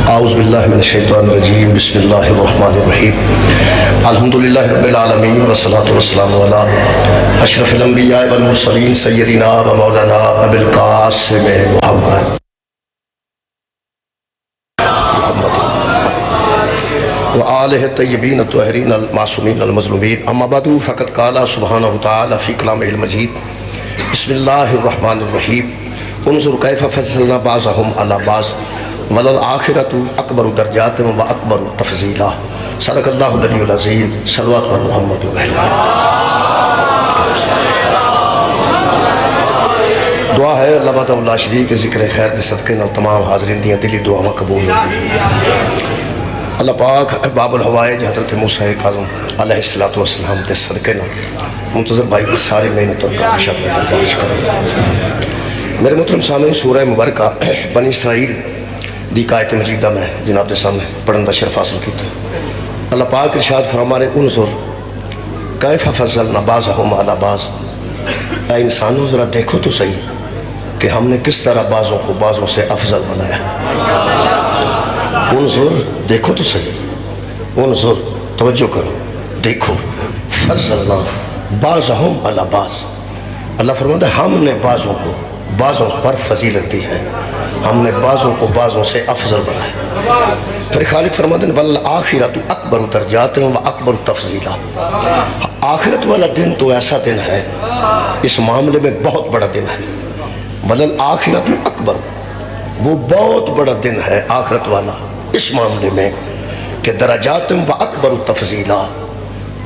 اعوذ باللہ من الشیطان الرجیم بسم اللہ الرحمن الرحیم الحمدللہ رب العالمین والصلاة والسلام علی اشرف الانبیاء والمرسلین سیدنا و مولانا ابی القاسم محمد وآلہ الطیبین الطاہرین المعصومین المظلومین اما بعد فقد قال سبحانہ وتعالی فی کلامہ المجید بسم اللہ الرحمن الرحیم انظر کیف فضلنا بعضهم علی بعض وللآخرۃ اکبر درجات و اکبر تفضیلا صدق اللہ العلی العظیم صلوات بر محمد و اہل دعا ہے اللہ وحدہ لا شریک ذکر خیر دے صدقے نال تمام حاضرین دیاں دلی دعاواں قبول اللہ پاک باب الحوائج حضرت موسیٰ کاظم علیہ السلام دے صدقے نال منتظر بھائی کی ساری محنت اور کاوش اپنے دربارش کرو میرے محترم سامعین سورہ مبارکہ بنی اسرائیل دی آیت مجیدہ میں جناب دے سامنے پڑھن دا شرف حاصل کیتا اللہ پاک ارشاد فرما رہے انظر کیف فضلنا بعضهم علی بعض اے انسانوں ذرا دیکھو تو صحیح کہ ہم نے کس طرح بعضوں کو بعضوں سے افضل بنایا انظر دیکھو تو صحیح انظر توجہ کرو دیکھو فضلنا بعضهم علی بعض اللہ فرماتا ہے ہم نے بعضوں کو بعضوں پر فضیلت دی ہے ہم نے بعضوں کو بعضوں سے افضل بنایا پھر خالق فرماتے ہیں والآخرۃ اکبر درجات و اکبر تفضیلا آخرت والا دن تو ایسا دن ہے اس معاملے میں بہت بڑا دن ہے والآخرۃ اکبر وہ بہت بڑا دن ہے آخرت والا اس معاملے میں کہ درجات و اکبر تفضیلا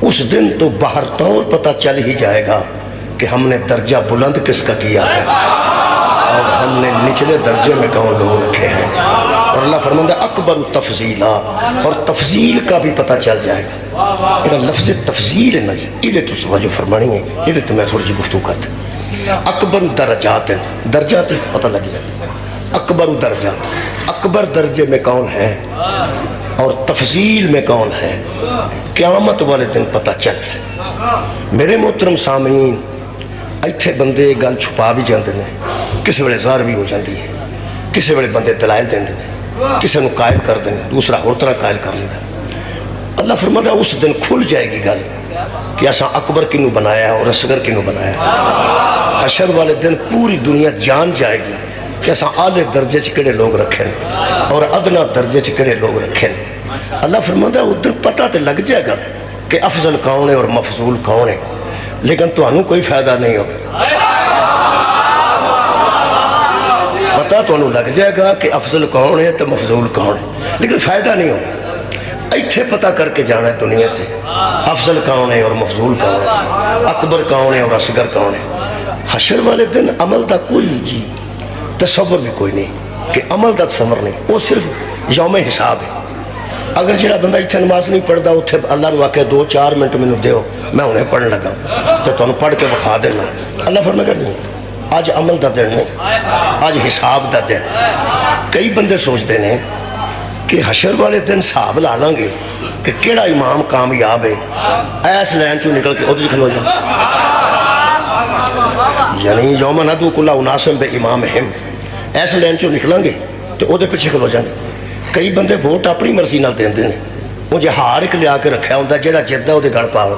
اس دن تو باہر طور پتہ چل ہی جائے گا کہ ہم نے درجہ بلند کس کا کیا ہے اور ہم نے نچلے درجے میں کون لوگ رکھے ہیں اور اللہ فرماتا ہے اکبر تفضیلا اور تفضیل کا بھی پتہ چل جائے گا یہ لفظ تفضیل ہے نا یہ تو توجہ فرمانی ہے یہ تو میں تھوڑی جی گفتگو کرتا اکبر درجات درجات پتہ لگ جائے اکبر درجات اکبر درجے میں کون ہے اور تفضیل میں کون ہے قیامت والے دن پتہ چل جائے میرے محترم سامعین ایتھے بندے گل چھپا بھی جاندے نے کسی ویلے ظاہر بھی ہو جاندی ہے کسی ویلے بندے دلائل دیندے نے کسی نو قائل کر دینے دوسرا اور طرح قائل کر لینا اللہ فرماتا ہے اس دن کھل جائے گی گل کہ ایسا اکبر کنو بنایا ہے اور اصغر کنو بنایا ہے حشر والے دن پوری دنیا جان جائے گی کہ ایسا اعلی درجے چکڑے لوگ رکھیں اور ادنا درجے چکڑے لوگ رکھیں اللہ فرماتا ہے اس دن پتہ تے لگ جائے گا کہ افضل کون ہے اور مفضول کون ہے لیکن تو انہوں کوئی فائدہ نہیں ہوگا پتہ تو انہوں لگ جائے گا کہ افضل کون ہے تو مفضول کون ہے لیکن فائدہ نہیں ہوگا ایتھے پتہ کر کے جانا ہے دنیا تے افضل کون ہے اور مفضول کون ہے اکبر کون ہے اور اصغر کون ہے حشر والے دن عمل دا کوئی جی تصور بھی کوئی نہیں کہ عمل دا تصور نہیں وہ صرف یوم حساب ہے اگر جڑا بندہ اتھے نماز نہیں پڑھتا اتھے اللہ نے واقع 2-4 منٹ میں دیو میں انہیں پڑھنے لگا تو انہوں پڑھ کے بخا دینا اللہ فرمائے گا نہیں آج عمل دا دن نہیں آج حساب دا دن کئی بندے سوچ دینے کہ حشر والے دن صحاب لانا گے کہ کیڑا امام کامیاب ہے ایس لین چو نکل کے ادھر کھلو جا یعنی یوم ندعو کل اناس بامامہم ایس لین چو نکلیں گے تو ادھر پیچھے کھلو جائیں کئی بندے ووٹ اپنی مرضی نال دیندے نے مجھے ہار ایک لیا کے رکھا ہوں جڑا جدہ وہ گڑ پاؤ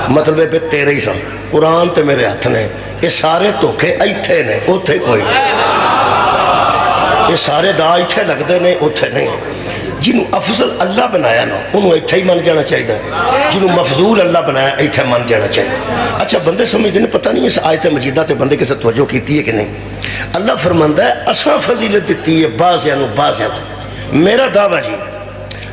مطلب ہے تیرے ہی سن قرآن تے میرے ہاتھ نے یہ سارے دھوکھے ایتھے نے اوتھے کوئی یہ سارے دا ایتھے لگتے نے اوتھے نہیں جنہوں افضل اللہ بنایا نا انہوں ایتھے ہی من جانا چاہیے جنہوں مفضول اللہ بنایا ایتھے من جانا چاہیے اچھا بندے سمجھتے ہیں پتہ نہیں اس آیت مجیدہ تے بندے کے ساتھ توجہ کیتی ہے کہ نہیں اللہ فرماندہ ہے اساں فضیلت دیتی ہے بعضیانو بعضیات میرا دعویٰ جی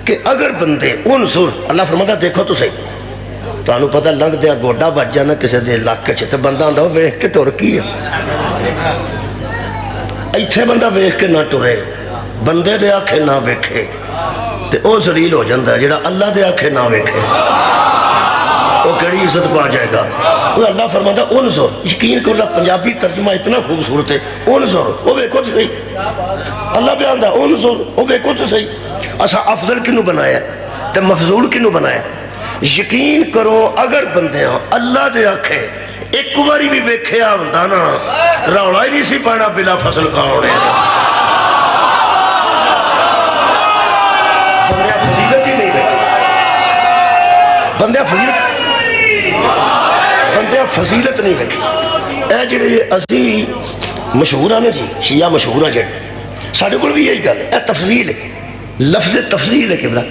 کہ اگر بندے انظر اللہ فرماتا دیکھو تو صحیح تو انہوں پتہ لنگ دیا گوڑا بچ جانا کسی دے علاقے چھتے بندہ آندہ ہو ویخ کے ٹور کی ہے ایتھے بندہ ویخ کے نہ ٹورے بندے دے آنکھیں نہ ویکھے تے او ذلیل ہو جاندہ ہے جڑا اللہ دے آنکھیں نہ ویکھے وہ کڑی عزت پا جائے گا وہ اللہ فرماتا انظر یقین کرو اللہ پنجابی ترجمہ اتنا خوبصورت ہے انظر وہ ویکھو تو صحیح اللہ بیان دا انظر وہ ویکھو تو صحیح اسا افضل کنو بنایا تے مفضول کنو بنایا یقین کرو اگر بندے ہاں اللہ دے آنکھیں ایک باری بھی ویکھے آمدہ نا روڑا ہی نہیں سی پانا بلا فصل کا ہونے بندے فضیلت نہیں لکھی. اے جڑے اسی مشہور ہیں نا جی شیعہ مشہور ہیں جڑے ساڑھے کو بھی یہی گل ہے. اے تفضیل ہے, لفظ تفضیل ہے کہ بلا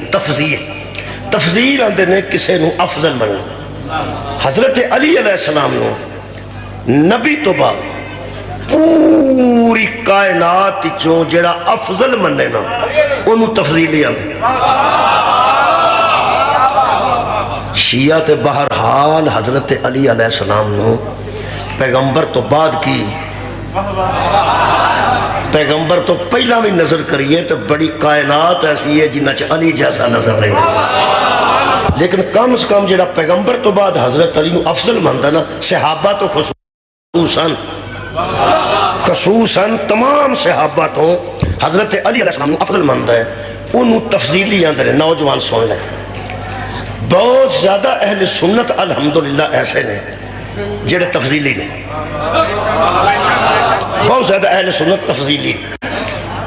تفضیل آندے نے کسے نو افضل مننا. حضرت علی علیہ السلام نو نبی تو بعد پوری کائنات چوں جڑا افضل مننے نا انہوں تفضیلی آندے. شیعہ تے بہرحال حضرت علی علیہ السلام نو پیغمبر تو بعد کی پیغمبر تو پہلا بھی نظر کریے تو بڑی کائنات ایسی ہے جنہ چ علی جیسا نظر نہیں. لیکن کم از کم جڑا پیغمبر تو بعد حضرت علی نو افضل ماندا نا صحابہ تو خصوصاً تمام صحابہ تو حضرت علی علیہ السلام نو افضل ماندا ہے. انہوں تفضیلی آندے نے. نوجوان سن لیں بہت زیادہ اہل سنت الحمدللہ ایسے نے جڑے تفضیلی نے. بہت زیادہ اہل سنت تفضیلی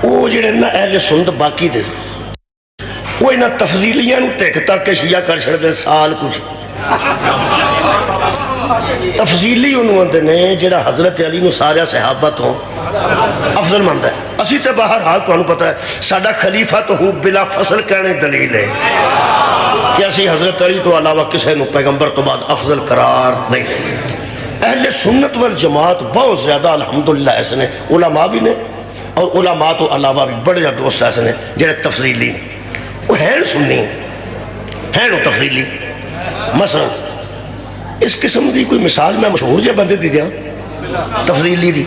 وہ جڑے نا اہل سنت باقی دے وہ انہاں تفضیلیاں نو ٹک تک کے شیعہ کر چھڑ دے سال کچھ. تفضیلی انہوں آندے نے جڑا حضرت علی نو سارے صحابہ تو افضل ماندا ہے. اسی تے بہرحال تو انہوں پتہ ہے ساڈا خلیفہ تو ہو بلا فصل کہنے دلیل ہے کہ اسی حضرت علی تو علاوہ کسے نو پیغمبر تو بعد افضل قرار نہیں دے. اہل سنت والجماعت بہت زیادہ الحمدللہ ایسے نے علماء بھی نے اور علماء تو علاوہ بھی بڑے جا دوست ایسے نے جڑے تفضیلی وہ ہیں سننی ہیں وہ تفضیلی. مثلا اس قسم دی کوئی مثال میں مشہور جے بندے دی دیا تفضیلی دی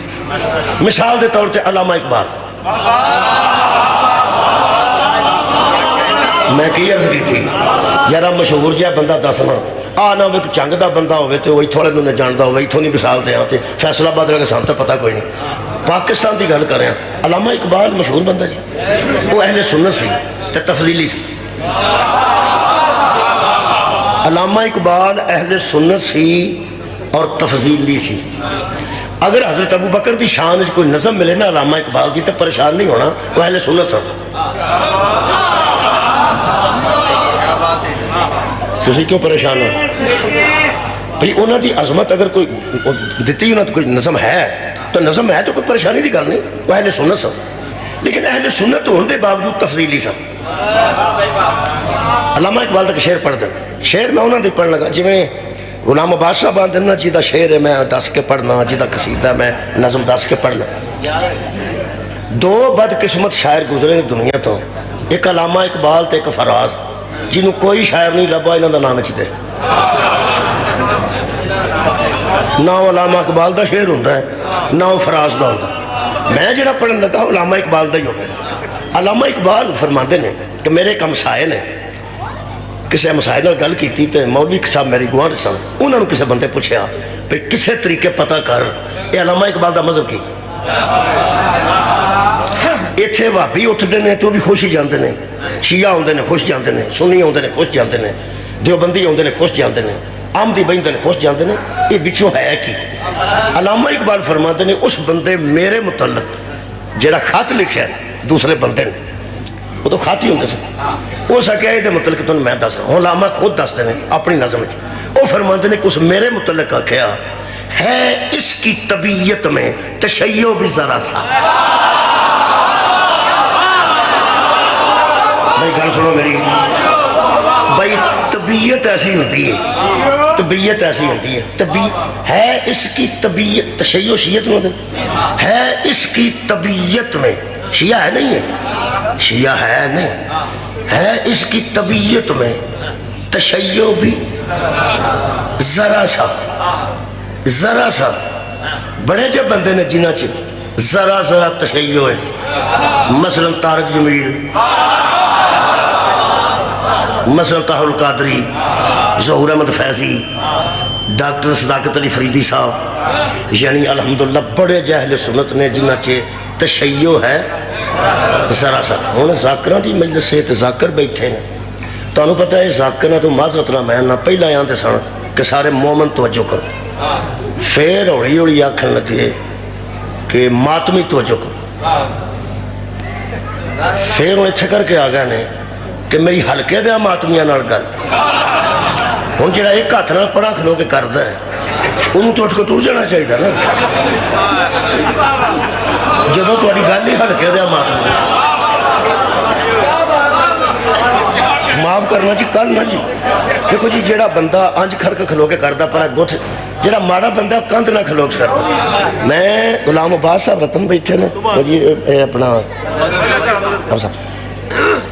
مثال دے طور تے علامہ اقبال. میں کی عرض کی تھی یارا مشہور جہا بندہ دسنا آنا ہوئے چنگ دا بندہ ہوئے تو وہی تھوڑے انہوں نے جاندا ہوئے اتھوں نہیں مثال دے آتے فیصلہ آباد رہے سانتا پتہ کوئی نہیں. پاکستان دی گل کر رہے ہیں علامہ اقبال مشہور بندہ جی وہ اہل سنت سی تے تفضیلی سی. علامہ اقبال اہل سنت سی اور تفضیلی سی. اگر حضرت ابو بکر دی شان کوئی نظم ملے نا علامہ اقبال دی تو پریشان نہیں ہونا وہ اہل سنت سن. تسی کیوں پریشان ہو بھئی انہوں دی عظمت اگر کوئی دیتی انہوں کوئی نظم ہے تو نظم ہے تو کوئی پریشانی دی گل نہیں وہ اہل سنت سن. لیکن اہل سنت ہونے دے باوجود تفضیلی سن. علامہ اقبال تک شعر پڑھ دیں شعر میں انہوں نے پڑھ لگا جی میں غلام عباس صاحب آن دینا جیدہ شعر ہے میں دس کے پڑھنا جیدہ قصیدہ میں نظم دس کے پڑھنا. دو بد قسمت شاعر گزرے دنیا تو ایک علامہ اقبال تے ایک فراز جنہوں کوئی شاعر نہیں لبا انہوں دا نام چیتے نہ علامہ اقبال دا شعر ہوندہ ہے نہ فراز دا ہوندہ. میں جنہا پڑھن لگا علامہ اقبال دا ہی ہوگا. علامہ اقبال فرماندے نے کہ میرے ایک مسائل ہیں کسے مسائل گل کی تھی تے مولوی صاحب میری گوانڈ سن انہوں نے کسے بندے پوچھیا پہ کسے طریقے پتہ کر اے علامہ اقبال دا مذہب کی ایتھے وابی اٹھ دینے تو بھی خوشی جاندے نے شیعہ ہوندے نے خوش جاندے نے سنی ہوندے نے خوش جاندے نے دیوبندی ہوندے نے خوش جاندے نے آمدی بہندے نے خوش جاندے نے یہ بچوں ہے کی. علامہ اقبال فرماتے نے اس بندے میرے متعلق جیڑا خط لکھا ہے دوسرے بندے نے وہ تو خط ہی ہوندے سے وہ سکیا ہے متعلق تو میں دس رہا ہوں علامہ خود دستے ہیں اپنی نظم میں وہ فرماتے ہیں کہ اس میرے متعلق کیا ہے اس کی طبیعت میں تشیع بھی ذرا سا. بھائی گل سنو میری بھائی طبیعت ایسی ہوتی ہے طبیعت ایسی ہوتی ہے ہے اس کی طبیعت تشیع شیعت میں ہے اس کی طبیعت میں شیعہ ہے نہیں ہے شیعہ ہے نہیں ہے اس کی طبیعت میں تشیع بھی ذرا سا بڑے جب بندے نے جنہ چ ذرا تشیع ہے مثلا طارق جمیل مثلا طاہر القادری ظہور احمد فیضی ڈاکٹر صداقت علی فریدی صاحب یعنی الحمدللہ بڑے اہل سنت نے جنہ چ تشیع ہے ذرا سا. ہوں ذاکران دی مجلس سے ذاکر بیٹھے ہیں تمہیں پتہ ہے ذاکران تو معذرت نہ میں نہ پہلا آتے سن کہ سارے مومن توجہ کرو پھر ہولی ہولی آکھن لگے کہ ماتمی توجہ کرو پھر وہ اتھے کر کے آ گئے نے کہ میری حلقے دیا ماتمیاں نال گل ہوں جا ایک ہاتھ نال پڑھا کھلو کے کرتا ہے انہوں تو اٹھ کو ٹر جانا چاہیے نا جب تاری گل ہی ہلکے دیا ماتم معاف کرنا جی کل نہ جی دیکھو جی جیڑا بندہ انج کھر کے کھلو کے کرتا پر گٹھ جیڑا ماڑا بندہ کندھ نہ کھلو کے کرتا میں غلام عباس صاحب رتن بیٹھے نے جی اپنا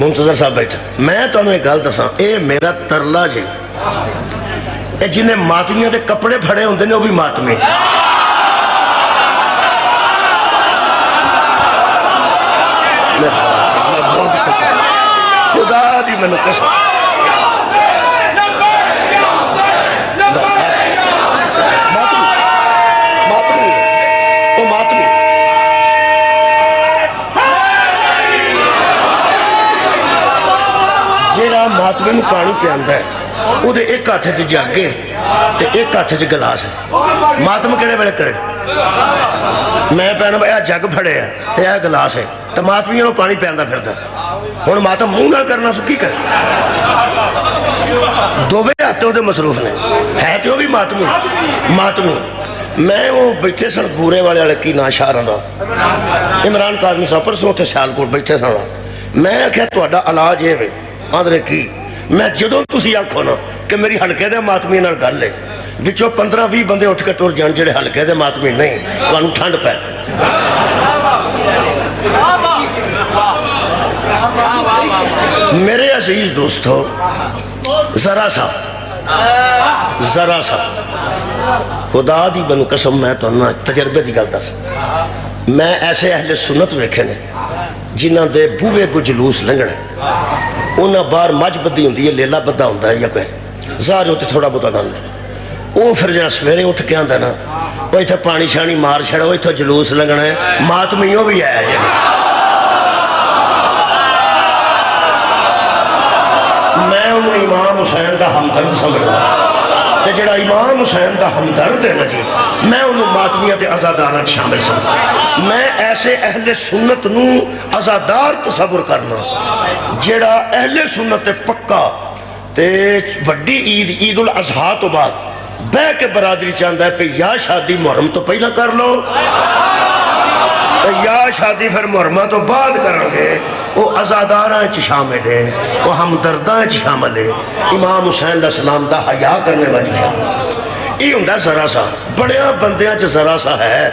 منتظر صاحب بیٹھے میں تو انہوں ایک گل دساں اے میرا ترلا جی اے جنہیں ماتمیاں دے کپڑے پھڑے ہوندے نے وہ بھی ماتمی خدا دی میں نے قسم جیڑا ماتمی میں پانی پیاندا ہے وہ دے ایک ہاتھ چ جاگے تے ایک ہاتھ چ گلاس ہے ماتم کہڑے ویلے کرے میں پہنا بھائی جگ پھڑے ہے تے یہ گلاس ہے تو ماتمیوں نے پانی پیاندا پھردا ہوں ماتم منہ نہ کرنا سو کی کرے دوویں ہاتھ وہ مصروف نے ہے تو بھی ماتمی میں وہ بیٹھے سن پورے والے والے کی نا شہراں دا عمران کاظمی صاحب پرسوں اتنے سیالکوٹ بیٹھے سن میں آخیا تہاڈا علاج یہ ہے آدھے کی میں جدوں تسی آکھو نا کہ میری ہلکے دے ماتمی نال گل ہے وچوں 15-20 بندے اٹھ کے ٹر جان جڑے ہلکے دے ماتمی نہیں تانوں ٹھنڈ پے میرے عزیز دوستو ذرا سا خدا دی بنو قسم میں تو انہاں تجربے دی گل دس میں ایسے اہل سنت ویکھے نے جنہاں دے بوے کو جلوس لنگنے انہاں بار مجھ بدی ہوندی ہے لیلا بدہ ہوندہ ہے یا کوئی زہر ہوتے تھوڑا بہت نال وہ پھر جہاں سویرے اٹھ کے آندہ نا وہ اتھا پانی شانی مار چھڑا وہ اتھا جلوس لنگنا ہے ماتمیوں بھی آیا جائے میں انہوں امام حسین دا ہمدرد سمجھا تے جڑا امام حسین دا ہمدرد ہے نا جی میں انہوں ماتمیت عزادارہ شامل سمجھا میں ایسے اہل سنت نو عزادار تصور کرنا جڑا اہل سنت پکا تے وڈی عید الاضحیٰ تو بعد بے کے برادری چاندہ ہے پہ یا شادی محرم تو پہلا کر لو یا شادی پھر محرمہ تو بعد کریں گے وہ عزاداراں چ شامل ہے وہ ہمدرداں چ شامل ہے امام حسین علیہ السلام دا حیا کرنے والی شامل یہ ہوں ذرا سا بڑیاں بندیاں چ ذرا سا ہے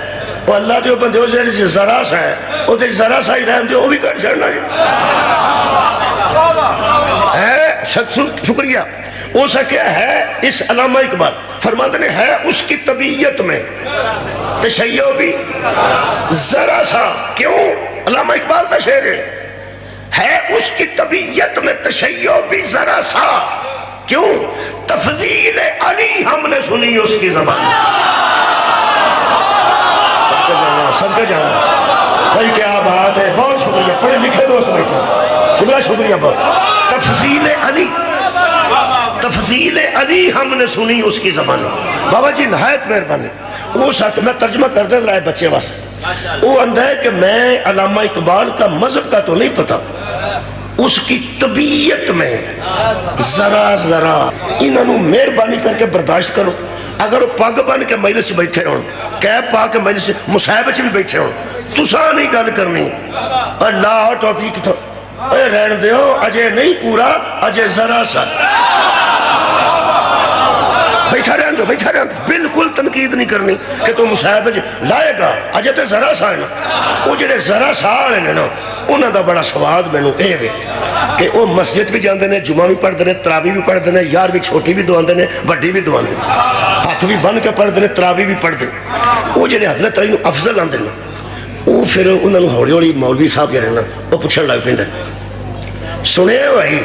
وہ اللہ دے بندے ہو جی ذرا سا ہے وہ دے ذرا سا ہی رحم دے وہ بھی کر چھڑنا ہے شکریہ وہ سکیا ہے اس علامہ اقبال فرماتے نے ہے اس کی طبیعت میں تشیع بھی ذرا سا کیوں علامہ اقبال کا شعر ہے اس کی طبیعت میں تشیع بھی ذرا سا کیوں تفضیل علی ہم نے سنی اس کی زبان سب کے جانا بھائی کیا بات ہے بہت شکریہ پڑھے لکھے دوست بیٹھے بڑا شکریہ بہت تفضیل علی ہم نے سنی اس کی زبان بابا جی نہایت مہربانی وہ ساتھ میں ترجمہ کر دے رہا ہے بچے واسطے وہ اندھا ہے کہ میں علامہ اقبال کا مذہب کا تو نہیں پتا اس کی طبیعت میں ذرا انہوں مہربانی کر کے برداشت کرو اگر وہ پاگ بن کے مجلس سے بیٹھے ہوں کیب پا کے مجلس سے مصاحبہ سے بھی بیٹھے ہوں تساں نہیں گل کرنی اللہ ٹاپک تو اے رہن دیو اجے نہیں پورا اجے ذرا سا بیٹھا رہن دو بالکل تنقید نہیں کرنی کہ تو مصاحبہ لائے گا اجے تے ذرا سا ہے نا وہ جڑے ذرا سا ہے نا انہاں دا بڑا سواد میں نو اے وے کہ وہ مسجد بھی جاندے نے جمعہ بھی پڑھ دینے تراوی بھی پڑھ دینے یار بھی چھوٹی بھی دعاندے نے وڈی بھی دعاندے ہاتھ بھی بن کے پڑھ دینے تراوی بھی پڑھ دینے وہ جڑے حضرت علی افضل آندے نے وہ پھر انہوں نے ہوڑی ہوڑی مولوی صاحب جڑے نا وہ پوچھن لگ پیندے سنے بھائی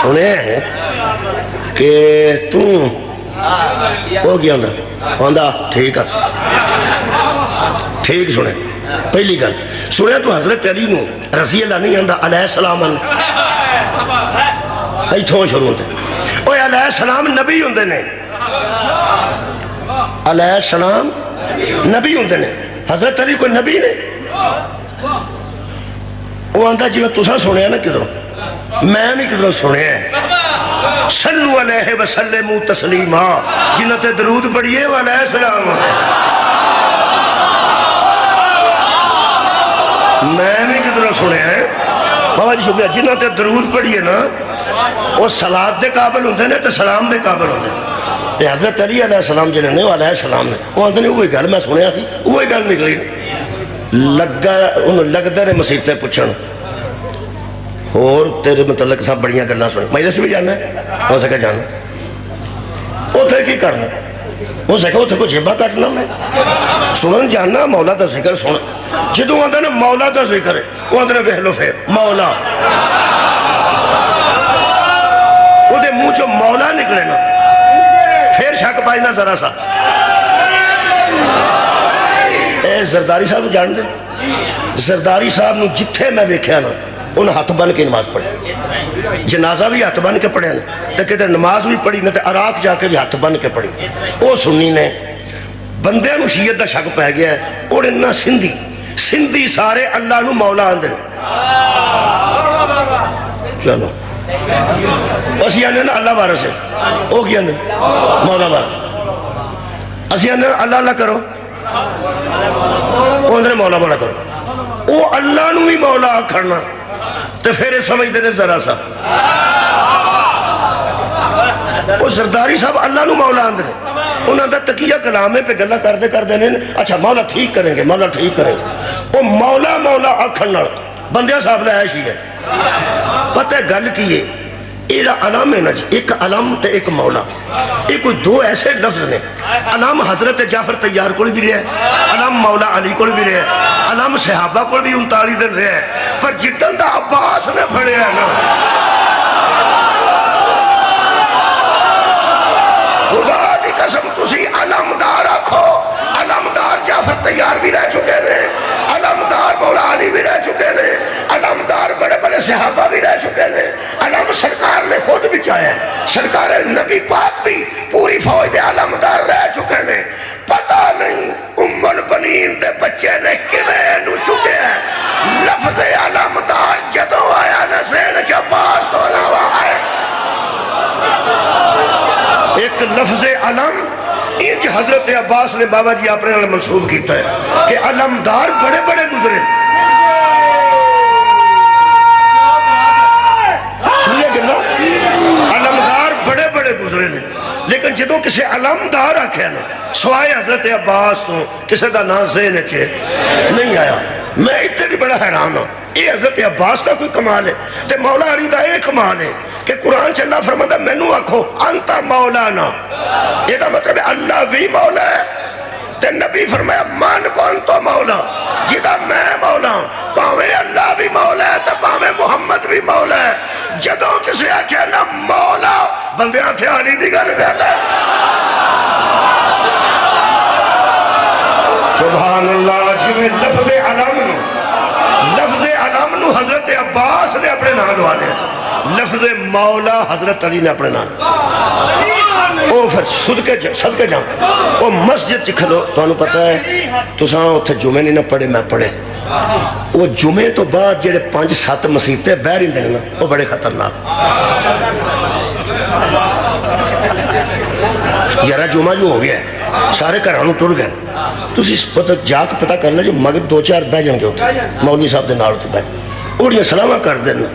سنے کہ تو ہو گیا آندہ ٹھیک ہے ٹھیک سنے پہلی گل سنے تو حضرت علی نو رضی اللہ نہیں آندہ علیہ السلام ایتھوں شروع ہوندے اوہ علیہ السلام نبی ہوندے نے علیہ السلام نبی ہوندے نے حضرت علی کوئی نبی نے وہ آندہ جی میں تساں سنے نا کدھروں میں نہیں کدھروں سنے ہیں صلو علیہ وسلموا تسلیما جنہوں تے درود پڑھیے علیہ السلام میں نہیں کدھروں سنے ہیں بابا جی شکریہ جنہوں تے درود پڑھیے نا وہ صلات دے قابل ہوندے نے تے سلام دے قابل ہوندے تے حضرت علی علیہ السلام جنہوں نے علیہ السلام نے وہ آندھے نے وہی گل میں سنیا سی وہی گل نکلی لگتا نے مسیحتے پوچھن اور تیرے متعلق سب بڑیاں گلاں سنے مجلس بھی جانا ہے ہو سکے جانا اتھے کی کرنا ہو سکے اتھے کو جیبہ کٹنا میں سنن جانا مولا دا ذکر سن جدوں آندھے نے مولا دا ذکر ہے وہ آندھے نے بہلو پھر مولا وہ دے منہ چو مولا نکلے نا پھر شک پائی نا ذرا سا اے زرداری صاحب جان دے زرداری صاحب نو جتھے میں دیکھیا نا انہوں ہاتھ بن کے نماز پڑھی جنازہ بھی ہاتھ بن کے پڑھے نا تو کہتے نماز بھی پڑھی نا تو عراق جا کے بھی ہاتھ بن کے پڑھی وہ سنی نے بندے نو شیعت دا شک پہ گیا ہے اور انہا سندھی سارے اللہ نو مولا آندھے چلو اسی آنے نا اللہ بارہ سے او کیا آندھے مولا بارہ اسی آنے نا اللہ اللہ کرو وہ اندھے مولا مولا کرو وہ اللہ نو ہی مولا کھڑنا تو پھر سمجھ دینے ذرا سا وہ زرداری صاحب اللہ نو مولا اندھے انہوں نے تقیہ کلامے پہ گلہ کر دینے اچھا مولا ٹھیک کریں گے مولا ٹھیک کریں گے وہ مولا مولا آکھڑنا بندیاں صاحب لے ایشی ہے پتہ گل کیے ایرا علام ہے نا جی ایک علام تے ایک مولا ایک کوئی دو ایسے لفظ نے علام حضرت جعفر تیار کوئی بھی رہے ہیں علام مولا علی کوئی بھی رہے ہیں علام صحابہ کوئی بھی 39 دن رہے ہیں پر جتن دا عباس نے پھڑے ہیں نا خدا دی قسم تسی علامدار آکھو علامدار جعفر تیار بھی رہ چکے ہیں علامدار مولا علی بھی رہ چکے ہیں علامدار بڑے بڑے صحابہ بھی رہ چکے ہیں علام سرکار نے خود بھی چاہے سرکار نبی پاک بھی پوری فوج دے علامدار رہ چکے ہیں پتہ نہیں ام البنین دے بچے نے کمیں نو چکے ہیں لفظ علامدار جدو آیا نزین چپاس تو نوا آئے ایک لفظ علم انج حضرت عباس نے بابا جی اپنے نال منصوب کیتا ہے کہ علمدار بڑے بڑے گزرے علمدار بڑے بڑے گزرے نے لیکن جدو کسی علمدار آکھے نا سوائے حضرت عباس تو کسی دا نام ذہن چے نہیں آیا میں اتنے بھی بڑا حیران ہوں یہ حضرت عباس کا کوئی کمال ہے تے مولا علی دا ایک کمال ہے کہ قرآن چ اللہ فرماتا میں نو آکھو انتا مولانا یہ دا مطلب ہے اللہ بھی مولا ہے تے نبی فرمایا من کون تو مولا جدا میں مولا پاویں اللہ بھی مولا ہے تے پاویں محمد بھی مولا ہے جدو کسی آکھے نا مولا بندے آکھے علی دی گل کہتا ہے سبحان اللہ جمیں لفظ علم نو حضرت عباس نے اپنے نام لوانے لفظ مولا حضرت علی نے اپنے نام وہ پھر صدقے جاؤں وہ مسجد چکھلو تو انہوں پتہ ہے تو ساں اتھے جمعے نہیں نہ پڑھے میں پڑھے وہ جمعے تو بعد جڑے 5-7 مسیحتے بہر ہی دینا وہ بڑے خطرناک یارہ جمعہ جو ہو گیا ہے سارے گھرانوں ٹر گئے تو اس جا کے پتہ کر لیں جو مگر 2-4 بہ جان گے ہوتے مولوی صاحب دے نال ہوتے بہ اور یہ سلامہ کر دینا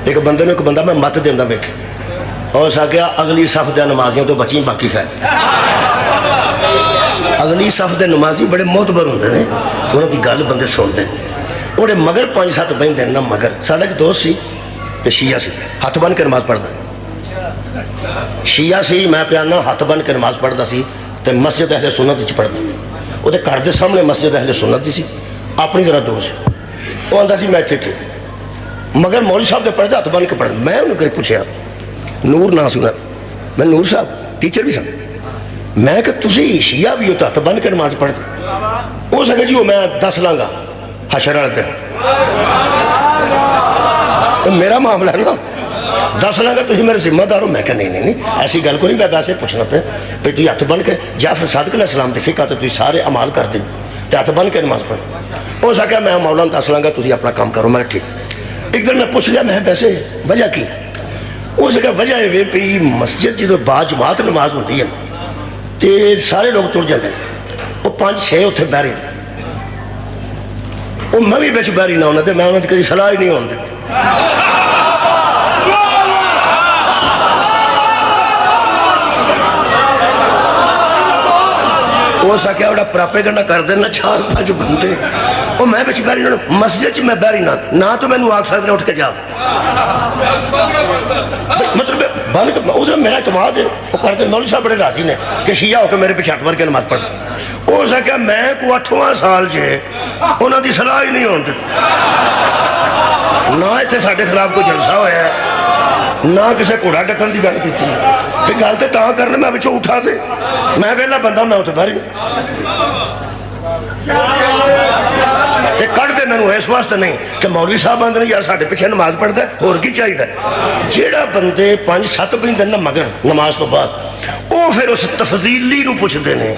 ایک بندے نے ایک بندہ میں مت دیندہ بیٹھے اور سا کیا اگلی صف دے نمازیاں تو بچیں باقی خیر اگلی صف دے نمازی بڑے معتبر ہوندے نے انہوں کی گل بندے سنتے اور مگر 5-7 بہن دینا مگر ساڑھا ایک دوست سی تو شیعہ سی ہاتھ بن کے نماز پڑھتا شیعہ سی میں پیانا ہاتھ بن کے نماز پڑھتا سی تو مسجد اہل سنت چ پڑھتا وہ دے گھر دے سامنے مسجد اہل سنت سی اپنی ذرا دور سے وہ آندا سی میں ٹھیک مگر مولوی صاحب دے پڑھتا ہاتھ بن کے پڑھتا میں انہوں نے پوچھا نور نہ سنا میں نور صاحب ٹیچر بھی سن میں کہ تسی شیعہ بھی ہوتا ہاتھ بن کے نماز پڑھتے ہو سکے جی وہ میں 10 لانگا حشر والے دن میرا معاملہ ہے نا 10 لانگا تو ہی میرے ذمہ دار ہو میں کہ نہیں ایسی گل کو نہیں میں ویسے پوچھنا پہ تو ہاتھ بن کے جعفر صادق علیہ السلام دی فقہ تو سارے عمال کر دیں تے ہاتھ بن کے نماز پڑھ. اس آخیا میں مولا دس لاں گا تسی اپنا کام کرو. میں ٹھیک. ایک دن میں پوچھ لیا میں ویسے وجہ کی؟ اس آخیا وجہ یہ پی مسجد جدو با جماعت نماز ہوتی ہے تو سارے لوگ تر جاتے ہیں. وہ 5-6 اتنے بہرے تھے. وہ میں بھی بچ بہری نہ ہونا تو میں انہوں نے کدی صلاح ہی نہیں ہونے دیتی. وہ سکیا وہاں پراپے گنڈا کر دینا 4-5 بندے. وہ میں بچ بہری نہ مسجد میں بہری نہ تو میں آگ سکتے اٹھ کے جا. مطلب بن کے اس میں میرا اعتماد ہے. وہ کرتے مولوی صاحب بڑے راضی نے کہ شیعہ ہو کے میرے پیچھے ہاتھ بھر کے نماز پڑھ. ہو سکیا میں کو 8واں سال جے انہوں دی صلاح ہی نہیں ہونے دیتی. نہ اتنے ساڈے خلاف کوئی جلسہ ہوا ہے نہ کسی گھوڑا ڈکن کی گل کی. گل تو تاں کرنا میں بچوں اٹھا سے میں ویلا بندہ میں اتنے بہری کٹ دے. مینوں اس واسطے نہیں کہ مولوی صاحب آدھے یار ساڈے پیچھے نماز پڑھتا ہے اور کی چاہیے. جیڑا بندے 5-7 پڑھتے نا مگر نماز تو بعد وہ پھر اس تفضیلی نو پوچھتے ہیں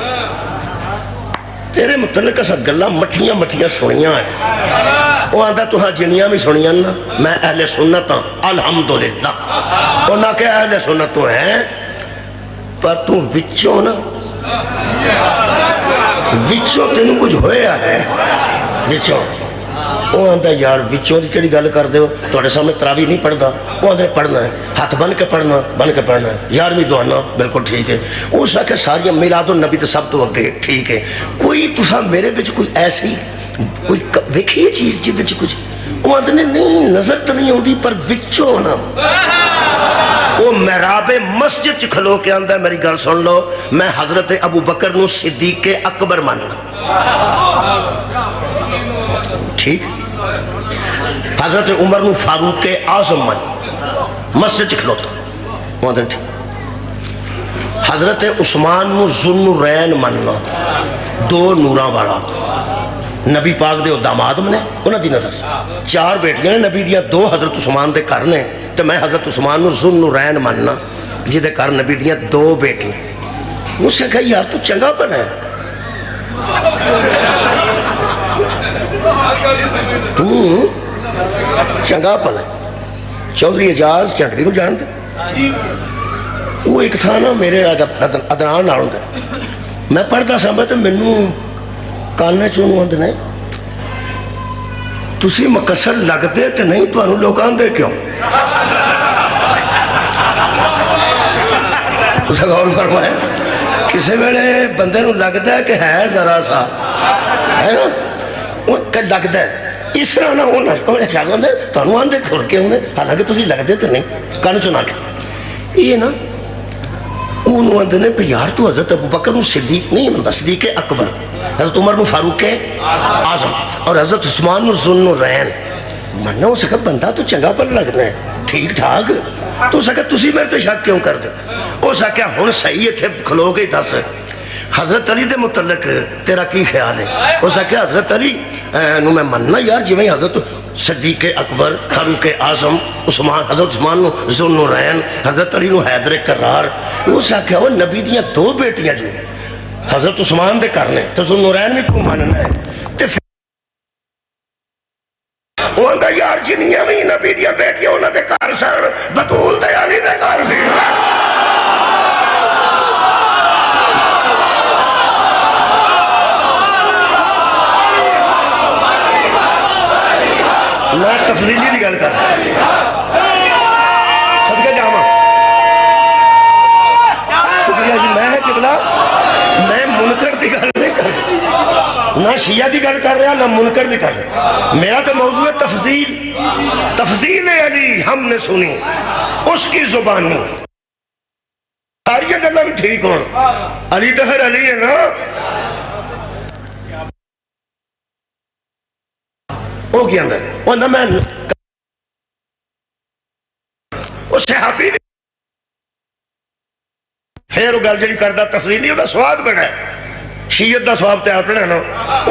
تیرے متعلق اصا گلاں مٹھیاں مٹھیاں سنیاں ہیں. وہ آتا تو جنیاں بھی سنیاں نا میں اہل سنت ہوں الحمدللہ. وہ نہ کہ اہل سنت تو ہیں پر تو وچوں نا وچوں تینوں کچھ ہویا ہے وچوں. وہ آتا یار وچوں کی کہڑی گل کر ہو تھوڑے سامنے تراویح نہیں پڑھتا. وہ آدھے پڑھنا ہے ہاتھ بن کے پڑھنا ہے 11ویں دعانا بالکل ٹھیک ہے. اس آخر ساری میلاد النبی تو سب تو اگے ٹھیک ہے. کوئی تسا میرے بچ کوئی ایسی کوئی ویکھی چیز جہد کچھ وہ آدھے نہیں نظر تو نہیں آتی پر وچوں نا. وہ محراب مسجد چ کھلو کے آندا ہے میری گل سن لو میں حضرت ابو بکر نو صدیق اکبر ماننا. ٹھیک. حضرت عمر نو فاروق اعظم مان مسجد چ کھلوتا. حضرت عثمان نو ذوالنورین ماننا 2 نوراں والا. نبی پاک دے داماد نے انہاں دی نظر 4 بیٹیاں نے نبی دیاں 2 حضرت عثمان دے گھر نے تو میں حضرت عثمان نو ذوالنورین ماننا جہدے گھر نبی دیاں 2 بیٹیاں. مجھ سے کہا یار تو چنگا بنا ہے چنگا پل ہے. چودھری اعجاز چنڈری کو جانتے وہ ایک تھا نا میرے ادنان نال ہوندا. میں پڑھتا سا تو مینوں کانے چوں آندے نے تسی مقصر لگتے تے نہیں تانوں لوگ آندے کیوں. غور فرمائے کسی ویلے بندے نوں لگتا ہے کہ ہے ذرا سا ہے نا لگتا ہے اس طرح نہ ہونا خیال آدھے تمہیں آدھے کھڑ کے انہیں حالانکہ تھی لگتے تو نہیں کن چنا کے یہ نا وہ آدھے نے یار تو حضرت ابو بکر نو صدیق نہیں بنتا صدیق اکبر حضرت عمر نو فاروق اعظم اور حضرت عثمان نو ذوالنورین مننا ہو سکا بندہ تو چنگا پر لگنا ہے ٹھیک ٹھاک. تو سکا تسی میرے تو شک کیوں کر دے. وہ سکا ہن صحیح اتنے کھلو گئی دس حضرت علی دے متعلق تیرا کی خیال ہے. وہ سکا حضرت علی نو میں مننا یار جی میں حضرت صدیق اکبر فاروق اعظم عثمان حضرت عثمان نو ذوالنورین حضرت علی نو حیدر کرار. وہ سکا وہ نبی دیاں 2 بیٹیاں جو حضرت عثمان دے کرنے تو ذوالنورین بھی کو ماننا ہے. وہ آندا یار جنیاں بھی نبی دیاں بیٹیاں انہاں دے گھر سن بطول دے علی دے گھر سی. میں تفضیلی دی گل کر صدقہ جاواں. شکریہ جی. میں قبلہ میں منکر دی گل نہیں کر نہ شیعہ دی گل کر رہا نہ منکر دی کر رہا. میرا تو موضوع ہے تفضیل. تفضیل علی ہم نے سنی اس کی زبانی ساری گلاں بھی ٹھیک ہون. علی تو پھر علی ہے نا. وہ کیا اندر وہ نہ میں وہ صحابی پھر وہ گل جڑی کردا تفضیلی وہ سواد بڑا ہے. شیعت دا سواب تیار پڑھا نا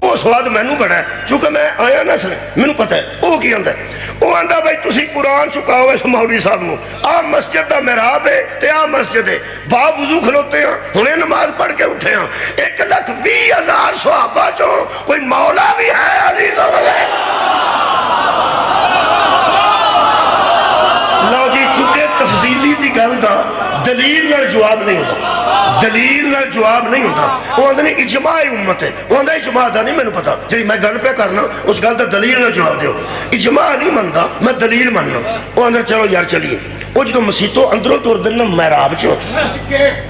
وہ سواد مینوں بڑا ہے چونکہ میں آیا نہ سنے مینوں پتہ ہے. وہ کی اندر وہ آندا بھائی تسی قرآن چکاؤ اس مولوی صاحب نو آ مسجد دا محراب ہے تے آ مسجد ہے با وضو کھلوتے ہیں ہنے نماز پڑھ کے اٹھے ہیں 1,20,000 صحابہ چوں کوئی نہیں ہوتا، دلیل نال جواب نہیں ہوتا. وہ آدھے اجماع امت ہے، وہ آدھا اجماع دا نہیں مینوں پتا، جی میں گل پہ کرنا اس گل دا دلیل نال جواب دیو. اجماع نہیں منتا، میں دلیل مننا. وہ آدھے چلو یار چلیے. وہ جدو مسیتوں اندروں تر دن محراب چ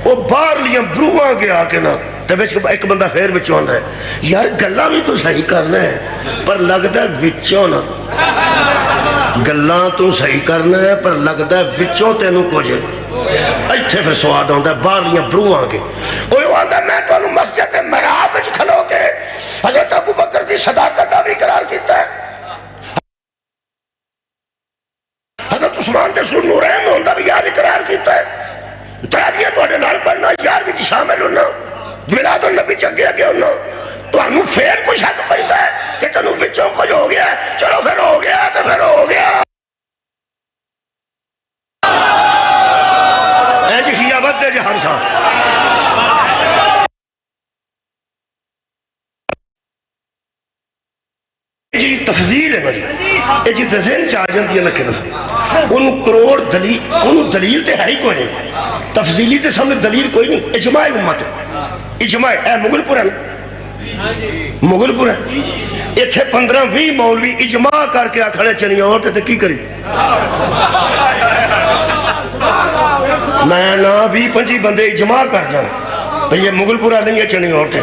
وہ باہر لیاں بروواں گیا کے نا تے ایک بندہ پھر وچوں آندا ہے یار گلاں بھی تو صحیح کرنا ہے پر لگدا ہے وچوں نا، گلاں تو صحیح کرنا ہے پر لگدا ہے وچوں تینوں کچھ ایتھے پھر سواد آندا ہے باہر لیاں بروواں کے. وہ آندا میں تانوں مسجد محراب وچ کھلو کے حضرت ابو بکر دی صداقت دا بھی اقرار کیتا ہے، حضرت عثمان دے سر نورین ہوندہ بھی یار اقرار کیتا ہے، تراویح تواڈے نال پڑھنا یار وچ شامل ہونا، میلاد النبی چ اگے اگے ہونا. تانوں پھر کوئی شک پیندا ہے کہ تینوں وچوں کچھ ہو گیا ہے، چلو پھر ہو گیا تے پھر ہو گیا. اے جی شیعہ ودے جی ہر سال جی تفضیل ہے بھائی یہ جی ذہن چاہ جاندی ہے نہ انہوں کروڑ دلیل، انہوں دلیل تے ہے ہی کوئی نہیں، تفضیلی تے سامنے دلیل کوئی نہیں. اجماع امت ہے، اجماع اے مغل پور ہے نا، مغل پور ہے. اتھے 15-20 مولوی اجماع کر کے آکھڑے چنی عورت تے کی کری میں نا 20-25 بندے اجماع کر جانا بھئی یہ مغل پورا نہیں ہے چنی عورتیں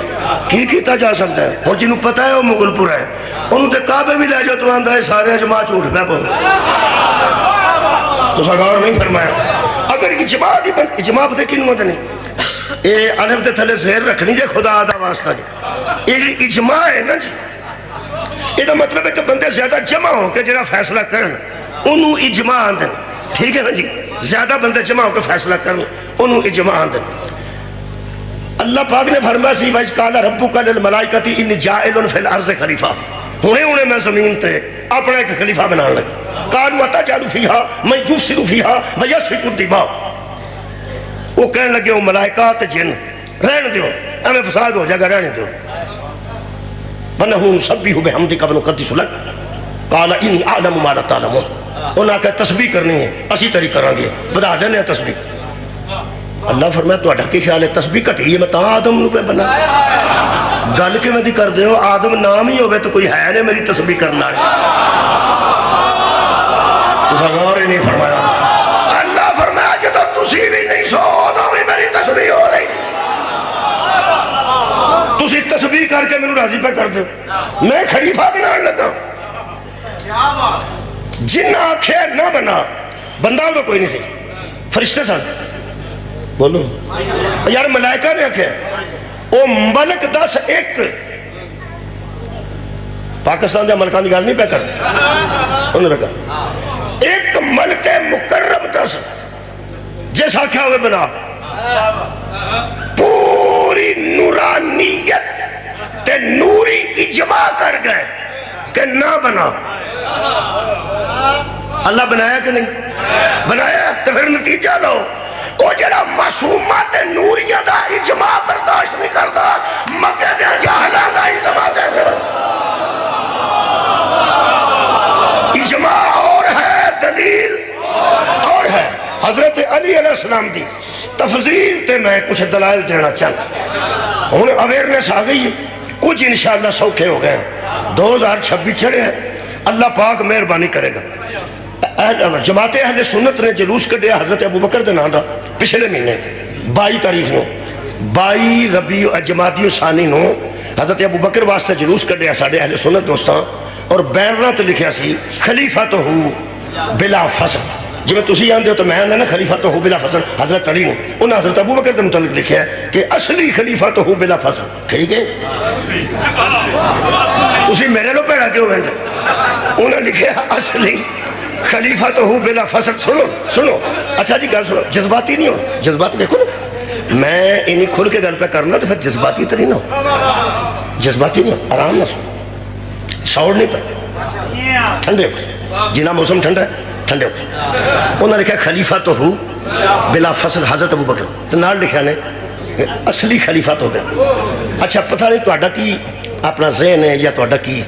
کی کیتا جا سکتا ہے. اور جنہوں پتہ ہے وہ مغل پورا ہے انہوں تے کعبے بھی لے جو تو آندہ ہے سارے اجماع چھوٹ بے بہت تو سگار نہیں فرمایا. اگر اجماع دی بند اجماع پتہ کی نمت نہیں اے علم تے تھلے زہر رکھنی جے خدا دا واسطہ جی یہ اجماع ہے نا جی یہ دا مطلب ہے کہ بندے زیادہ جمع ہو کے جنہا فیصلہ کرن انہوں اجماع آندن. ٹھیک ہے نا جی زیادہ بندے جمع ہو کے فیصلہ کرن انہوں اجماع آندن. اللہ پاک نے فرمایا سی وَإِذْ قَالَ رَبُّكَ لِلْمَلَائِكَةِ إِنِّي جَاعِلٌ فِي الْأَرْضِ خَلِيفَةً ہونے میں زمین تے اپنا ایک خلیفہ بنانے لگا. قَالُوا أَتَجْعَلُ فِيهَا مَن يُفْسِدُ فِيهَا وَيَسْفِكُ الدِّمَاءَ وہ کہنے لگے وہ ملائکات جن رہن دیو ہمیں فساد ہو جائے گا رہنے دیو. وَنَحْنُ نُسَبِّحُ بِحَمْدِكَ وَنُقَدِّسُ لَكَ قَالَ إِنِّي أَعْلَمُ مَا لَا تَعْلَمُونَ. انہاں کہا تسبیح کرنی ہے اسی طریق کریں گے بتا دینے ہیں تسبیح. اللہ فرمایا تو اڈھا کی خیال ہے تسبیح کٹی ہے میں تاں آدم نو پہ بنا گل کے میں دی کر دے ہو آدم نام ہی ہوئے تو کوئی ہے نہیں میری تسبیح کرنا ہے. تو غور ہی نہیں فرمایا. اللہ فرمایا کہ تو تسی بھی نہیں سو آدم ہی میری تسبیح ہو رہی تھی تسی تسبیح کر کے میں راضی پہ کر دے میں خلیفہ بنان لگا. جن آنکھیں نہ بنا بندہ تو کوئی نہیں سی فرشتے سن بولو یار ملائکہ نے آنکھیں او ملک 10-1 پاکستان دے ملکان دی گال نہیں پہ کر انہوں نے کہا ایک ملک مقرب 10 جیسا آنکھیں ہوئے بنا پوری نورانیت تے نوری اجماع کر گئے کہ نہ بنا. اللہ بنایا کہ نہیں بنایا تو پھر نتیجہ لو وہ جڑا معصومات نوریہ دا اجماع برداشت نہیں کرتا مکہ دے جہلاں دا اجماع کیسے اجماع اور ہے دلیل اور ہے. حضرت علی علیہ السلام دی تفضیل تے میں کچھ دلائل دینا چاہتا ہوں. اویرنس آ گئی ہے کچھ انشاءاللہ سوکھے ہو گئے 2026 چڑھے ہیں اللہ پاک مہربانی کرے گا. جماعت اہل سنت نے جلوس کڈیا حضرت ابو بکر دے نام دا پچھلے مہینے 22 تاریخ نو 22 ربیع جمادی ثانی نو حضرت ابو بکر واسطے جلوس کڈیا ساڈے اہل سنت دوستاں اور بینراں تے لکھیا سی خلیفۃ بلا فصل. جی میں تسی آندے ہو تو میں نا خلیفۃ بلا فصل حضرت علی نے انہوں حضرت ابو بکر دے متعلق لکھیا ہے کہ اصلی خلیفۃ بلا فصل. ٹھیک ہے تسی میرے لو پیڑا کیوں بہن انہوں لکھیا اصلی خلیفہ تو ہو بلا فصل. سنو سنو اچھا جی گل سنو جذباتی نہیں ہو جذبات دیکھو نا میں انہی کھل کے گل پہ کرنا تو پھر جذباتی تو نہیں نہ ہو جذباتی نہیں ہو آرام نہ سنو ساؤڈ نہیں پڑتا ٹھنڈے ہو جنہ موسم ٹھنڈا ہے ٹھنڈے ہو. انہوں نے لکھا خلیفہ تو ہو بلا فصل حضرت ابو بکر تو نال لکھا نے اصلی خلیفہ تو بلا. اچھا پتہ نہیں تو کی اپنا ذہن ہے یا تو کی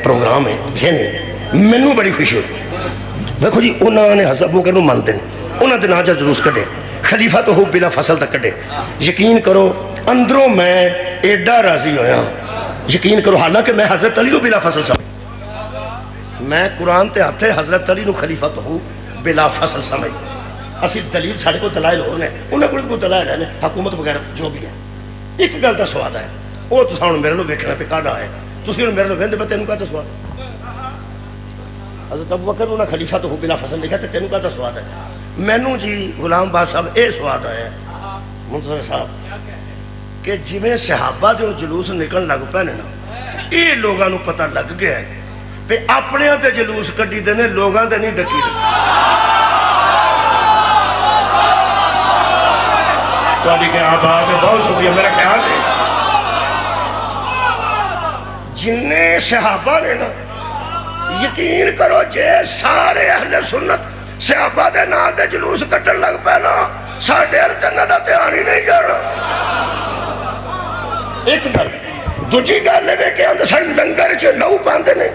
پروگرام ہے ذہن ہے میں نو بڑی خوشی ہوئی. دیکھو جی انہوں نے حضرت ابو بکر نو مانتے ہیں انہوں نے نام جا جلوس کٹے خلیفہ تو ہو بلا فصل تک کٹے. یقین کرو اندروں میں ایڈا راضی ہویا, یقین کرو, حالانکہ میں حضرت علی نو بلا فصل سمجھ, میں قرآن تے ہاتھے حضرت علی نو خلیفہ تو ہو بلا فصل سمجھ. اسی دلیل ساڑھے کو دلائل ہو رہے ہیں, انہیں کو دلائل ہے حکومت وغیرہ جو بھی ہے. ایک گل کا سواد ہے وہ تو ساؤں میرے لو ویکھنا پہ کادا ہے, تسی میرے لو ویندے پہ تینوں کا سواد. حضرت ابو بکر انہوں نے خلیفہ تو ہو بلا فصل لکھا تے تینوں کا سواد ہے. مینوں جی غلام باز صاحب اے سواد آیا منتظر صاحب کہ جویں صحابہ جو جلوس نکلن لگ پے نا, یہ لوگاں نو پتہ لگ گیا ہے پہ اپنے تے جلوس کڈی دے نے, لوگاں تے نہیں ڈکی دے. تہاڈی کہ آباد ہے, بہت شکریہ. میرا خیال ہے جننے صحابہ نے نا, یقین کرو جے سارے اہل سنت صحابہ دے نا دے جلوس کٹن لگ پے نا, ساڈے جنت دا دھیان ہی نہیں جانا. ایک گل دوجی گل ہے کہ اندر سن لنگر چ لہو پاندے نے,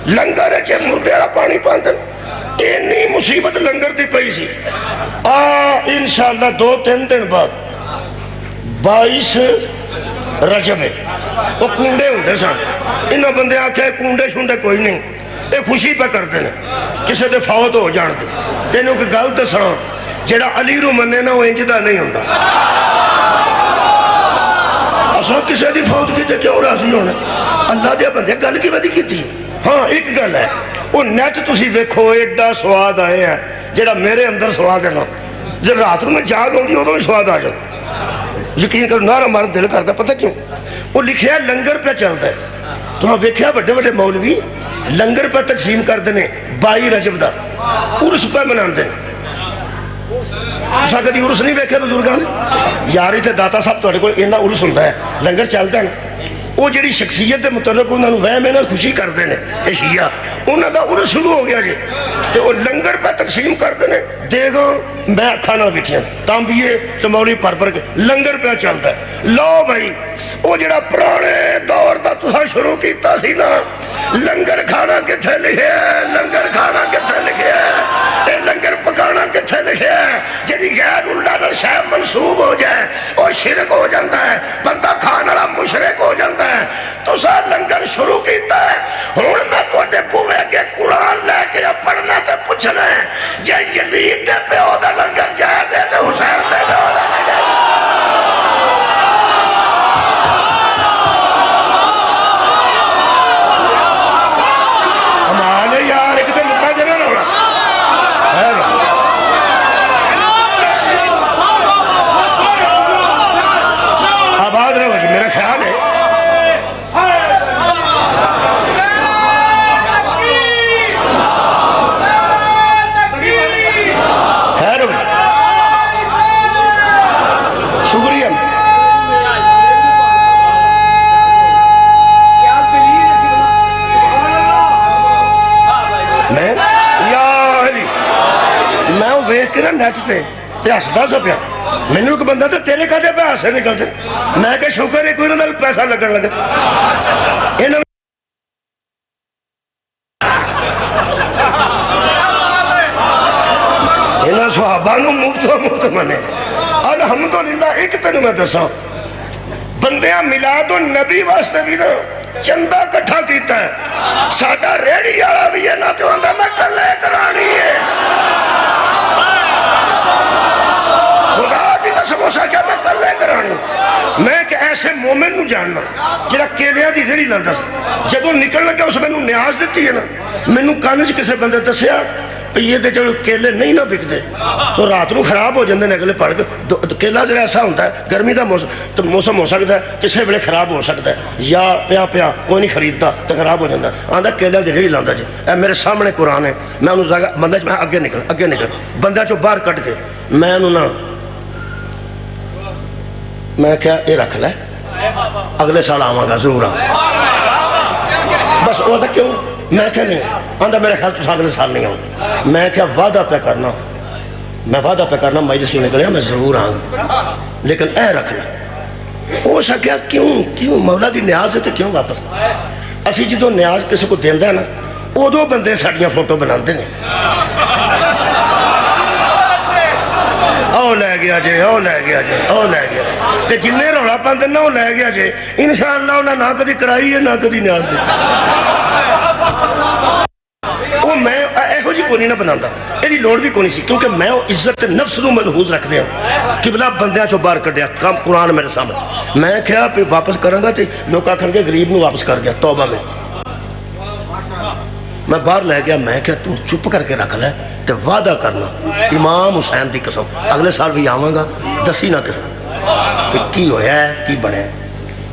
لنگر چ مردے والا پانی پاندے نے. اینی مصیبت لنگر دی پئی سی. انشاءاللہ 2-3 دن بعد 22 رجب ہے, وہ کنڈے ہوندے سن. انہاں بندے آکھے کنڈے شنڈے کوئی نہیں, یہ خوشی پہ کرتے ہیں کسی دے فوت ہو جان دے. تینوں کہ گل دساں جڑا علی نو منے نا وہ انجدہ نہیں ہوندا. اصلا کسی دی فوت کی تے کیوں راضی ہونا, اللہ دے بندے گل کی وجہ کی تھی. ہاں ایک گل ہے, وہ نیٹ تسی ویکھو ایڈا سواد آئے ہیں جڑا میرے اندر سواد ہے نا, جب رات میں جاگ ہوندی ادوں بھی سواد آ جاتا. یقین کرو نارا مارا دل کرتا, پتہ کیوں؟ وہ لکھیا لنگر پہ چلتا ہے. تو ہاں ویکھیا بڑے بڑے مولوی لنگر پہ تقسیم کر دینے 22 رجب دا عرس پہ مناندے. تساں کدی عرس نہیں ویکھے بزرگاں نے؟ یار اتنے داتا صاحب تہاڈے کول اینا عرس ہوندا ہے, لنگر چلدا ہے نا. وہ جڑی شخصیت دے متعلق انہاں نوں وہم ہے نا, خوشی کردے نے اے شیعہ, انہاں دا عرس شروع ہو گیا جی. تے وہ لنگر پہ تقسیم کردے نے, دیکھو میں اکھاں نال ویکھیاں تانبیے تے مولوی پر کے لنگر پہ چلدا ہے. لو بھائی وہ جڑا پرانے دور دا تساں شروع کیتا سی نا, لنگر کھانا کتھے لکھیا ہے, لنگر کھانا کتھے لکھیا ہے, اے لنگر پکانا کتھے لکھیا ہے. جڑی غیر اللہ نال شے منسوب ہو جائے وہ شرک ہو جاتا ہے, بندہ کھان والا مشرک ہو جاتا ہے. تساں لنگر شروع کیتا ہے, ہن میں تواڈے بوے اگے قرآن لے کے پڑھنا تے پوچھنا ہے جے یزید دے پیو دا لنگر جائز ہے تے حسین دے پیو دا نہیں جائز. ہمارے یار ایک تے مدعا جنا نہ ہونا ہے نا. آباد رہو جی, میرا خیال ہے شکریہ. میں ویکھ کے نا نیٹ تے ہسدا سا پیا, مینوں ایک بندہ تے تیرے کدے پہ ہاسے نکلتے. میں کہ شکر ہے کوئی نہ پیسہ لگن لگا. انہاں صحابہ نو مفت منے. الحمدللہ ایک تینوں میں دساں, بندیاں میلاد النبی واسطے بھی نا چندہ کٹھا کیتا ہے. ساڈا ریڑی والا بھی ہے نا تو آندا میں کلے کرانی ہے. خدا دی قسم ہو سکیا میں کلے کرانی. میں کہ ایسے مومن نو جاننا جڑا کیلیاں دی ریڑی لاندا سی, جدوں نکل لگا اس مینوں نیاز دتی ہے نا, مینوں کان وچ کسے بندے دسیا یہ دے جو کیلے نہیں نہ بکتے تو رات نو خراب ہو جاندے نے اگلے پڑھ کے. کیلا جڑا ایسا ہوتا ہے گرمی دا موسم ہو سکتا ہے, کسے ویلے خراب ہو سکتا ہے, یا پیا پیا کوئی نہیں خریدتا تو خراب ہو جاتا ہے. آندا کیلا دی ریڑھی لاندا جی, اے میرے سامنے قرآن ہے. میں انہوں جگہ بندہ میں اگے نکل بندہ چو باہر کٹ کے میں انہوں نا میں کیا اے رکھ لے اگلے سال آواں گا ضرور بس. وہ کیوں؟ میں کیا نہیں آندا میرے خیال تو اگلے سال نہیں آؤں. میں کیا وعدہ پہ کرنا, میں وعدہ پہ کرنا مجلس کیوں نکلیا میں ضرور آؤں لیکن اے رکھ لے. وہ سکیا کیوں مولا دی نیاز ہے تو کیوں واپس. اسی جدو نیاز کسی کو دیندا ہے نا ادو بندے ساڈیاں فوٹو بناندے نے. آؤ لے گئے گیا جے او لے گیا جے او لے گیا تے جنہیں رولا پاندے نہ او لے گیا جے انشاءاللہ انہاں نہ کدی کرائی ہے نہ کدی نیاز دی وہ میں ایہو جی کوئی نہ بناتا یہ لوڑ بھی کوئی سی کیونکہ میں عزت نفس نو ملحوظ رکھ دیا قبلہ بندیاں چو باہر کر دیا کام قرآن میرے سامنے میں کیا پہ واپس کروں گا تے لوگ آکھن کے غریب نو واپس کر گیا توبہ میں باہر لے گیا میں کیا تو چپ کر کے رکھ لے تے وعدہ کرنا امام حسین دی قسم اگلے سال بھی آواں گا دسی نہ قسم کہ کی ہویا ہے کی بنے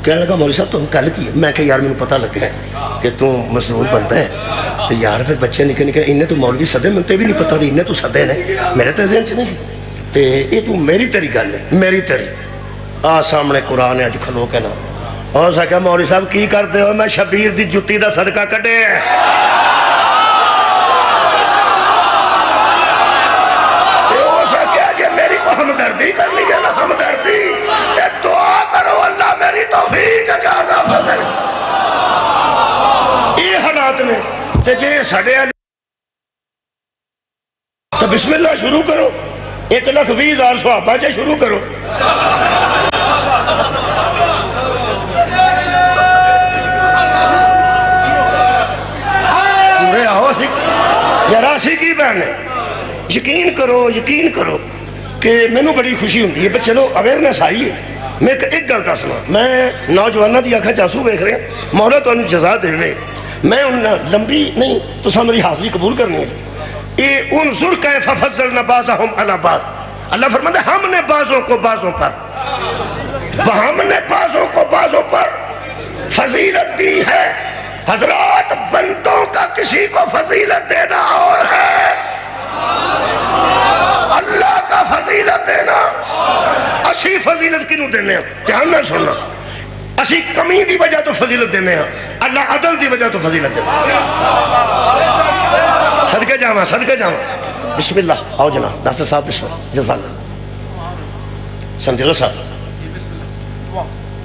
کہنے لگا مولوی صاحب تم کل کی میں کہ یار میں پتہ لگ ہے کہ تو مسرور بنتا ہے تو یار پھر بچے نکے نکے انہیں تو مولوی صدے میں تے بھی نہیں پتا دی انہیں تو صدے نے میرے تے ذہن چ نہیں سی تے یہ تو میری تیری گل ہے میری تیری سامنے قرآن ہے اج کھلو کے نا اور سکھا مولوی صاحب کی کرتے ہو میں شبیر دی جتی دا صدقہ کٹے ہے ہمدردی کرنی ہے نا ہمدردی تے دعا کرو اللہ میری توفیق اجازہ فضل یہ حالات میں تے جے سڑے تو بسم اللہ شروع کرو 1,20,000 صحابہ جے شروع کرو پورے آؤ یراسی کی بہن ہے یقین کرو کہ میں نے بڑی خوشی ہوندی ہے چلو اویئرنیس آئی ہے میں ایک گل دسنا میں نوجوانوں کی آنکھیں چاسو دیکھ رہے ہیں مولا تو جزا دے میں لمبی نہیں تو میری حاضری قبول کرنی ہے یہ انظر کیف فضلنا بعضهم علی بعض اللہ فرماتا ہے ہم نے بعضوں کو بعضوں پر فضیلت دی ہے حضرات بندوں کا کسی کو فضیلت دینا اور ہے اللہ کا فضیلت دینا اسی فضیلت کی نو دینے ہیں دھیان نہ سننا اسی کمی دی وجہ تو فضیلت دینے ہیں اللہ عدل دی وجہ تو فضیلت دینے ہیں صدقے جاواں بسم اللہ آؤ جناب ناصر صاحب بسم اللہ جزاک سمجھو صاحب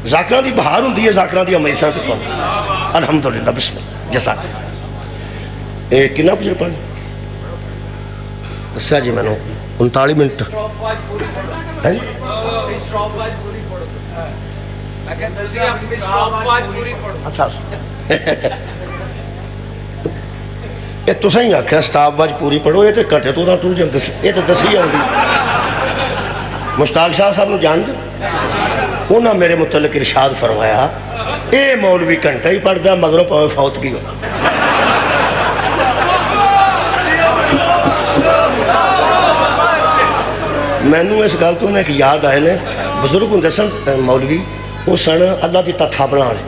ذاکران دی بہار ہوں دیئے ذاکران دی امیسان سے کون الحمدللہ بسم اللہ جزاک کنا پجر پڑھنے اسے جی میں نے 39 منٹ اچھا یہ تو صحیح آکھا سٹاپ واج پوری پڑھو یہ تے کٹے تو نہ ٹو جن یہ تے دسی آن دی مشتاق شاہ صاحب نے جان دے انہاں میرے متعلق ارشاد فرمایا اے مولوی گھنٹہ ہی پڑھ دا مگروں پاوے فوت کی ہو میں نے اس گل تو انہیں ایک یاد آئے نے بزرگ ہوں سن مولوی وہ سن اللہ دیتا تھابڑا آنے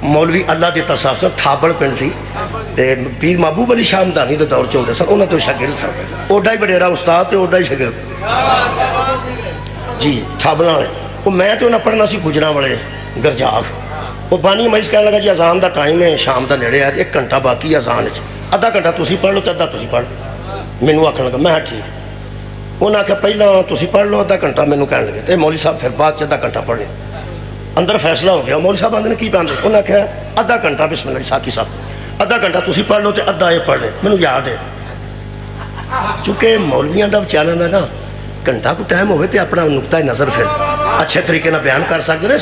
مولوی اللہ دیتا صاحب سن تھابڑ پنڈ سی پیر محبوب علی شاہ مدانی دے دور چونڈے سن انہیں تو شاگرد سن اوڈا ہی بڑیرا استاد تے اوڈا ہی شاگرد جی تھابڑا آنے وہ میں تو انہیں پڑھنا سی گجرا والے گرجاف وہ بانی مجلس کہنے لگا جی اذان دا ٹائم ہے شام دا نیڑے ہے 1 گھنٹہ باقی اذان ادھا گھنٹہ تسی پڑھ لو تے ادھا تسی پڑھ میں نے آکھنے لگا میں ٹھیک انہاں کہ پہلا تسی پڑھ لو ادھا گھنٹہ میں نے کہنے لگے تے مولوی صاحب پھر بعد ادھا گھنٹہ پڑھ لیں اندر فیصلہ ہو گیا مولوی صاحب اندر کی پہن دے انہاں کہ ادھا گھنٹہ بسم اللہ ساکی صاحب ادھا گھنٹہ تسی پڑھ لو تے ادھا یہ پڑھ لیں میں نے یاد ہے چونکہ مولویاں دا چیلنج ہے نا گھنٹہ کو ٹائم ہوئے تے اپنا نقطہ نظر پھر اچھے طریقے نہ بیان کر سکتے ہیں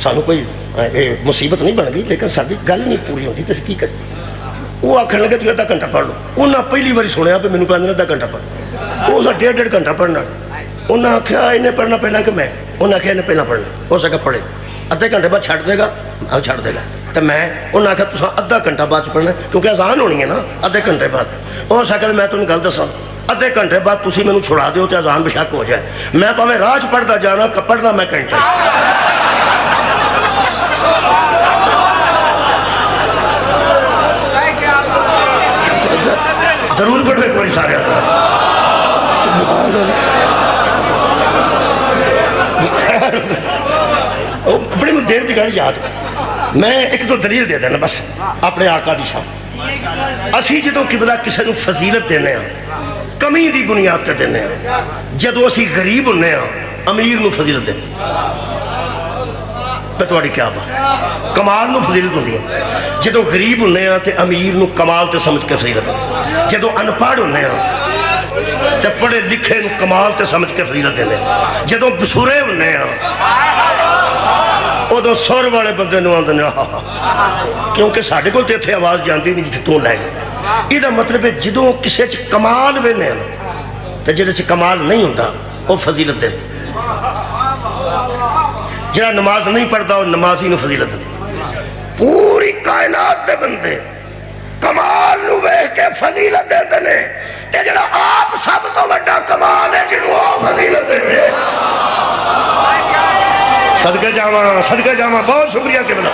سانو کوئی مصیبت نہیں بن گئی لیکن ساری گل نہیں پوری ہوتی تو کی کریں وہ آخر لگے تو ادھا گھنٹہ پڑھ لو انہیں پہلی باری سنیا پہ مینوں کہندے ادھا گھنٹہ پڑھ وہ 1.5 گھنٹہ پڑھنا انہیں آخیا انہیں پڑھنا پہنا کہ میں انہیں آخیا انہیں پہنا پڑھنا ہو سکے پڑھے ادھے گھنٹے بعد چھڑ دے گا چھڑ دے گا تو میں انہیں آخیا تو ادھا گھنٹہ بعد پڑھنا کیونکہ اذان ہونی ہے نا ادھے گھنٹے بعد ہو سکے میں تمہیں گل دساں ادھے گھنٹے بعد تسی مینوں چھڑا دیو تے اذان بشک ہو جائے میں پاویں راج پڑھدا جانا پڑھنا میں گھنٹہ درود پڑھو ایک باری سارے بڑی میں دیر دی گل یاد میں ایک دو دلیل دے دینا بس اپنے آقا دی شان اسی جدوں قبلہ کسی نوں فضیلت دینے ہیں کمی دی بنیاد تے دینے ہیں جدوں اسی غریب ہونے ہیں امیر نو فضیلت دینے میں تھوڑی کیا بات کمال نو فضیلت ہوندی ہے جدوں غریب ہونے ہیں تے امیر نو کمال تے سمجھ کے فضیلت ہے جدوں ان پڑھ ہونے ہیں تے پڑھے لکھے نو کمال تے سمجھ کے فضیلت دینے جدوں بسورے ہونے ادو سر والے بندے نو آندے کیونکہ ساڈے کول تے اتھے آواز جاندی نہیں جتھے تو لے گئے یہ مطلب ہے جدوں کسے چ کمال وینے تے جدے چ کمال نہیں ہوندا وہ فضیلت دے جہاں نماز نہیں پڑھتا وہ نمازی نو فضیلت دے پوری کائنات دے بندے کمال نو ویکھ کے فضیلت دے دنے تے جڑا آپ سب تو بڑا کمال ہے جنوں وہ فضیلت دے صدقہ جاواں بہت شکریہ قبلہ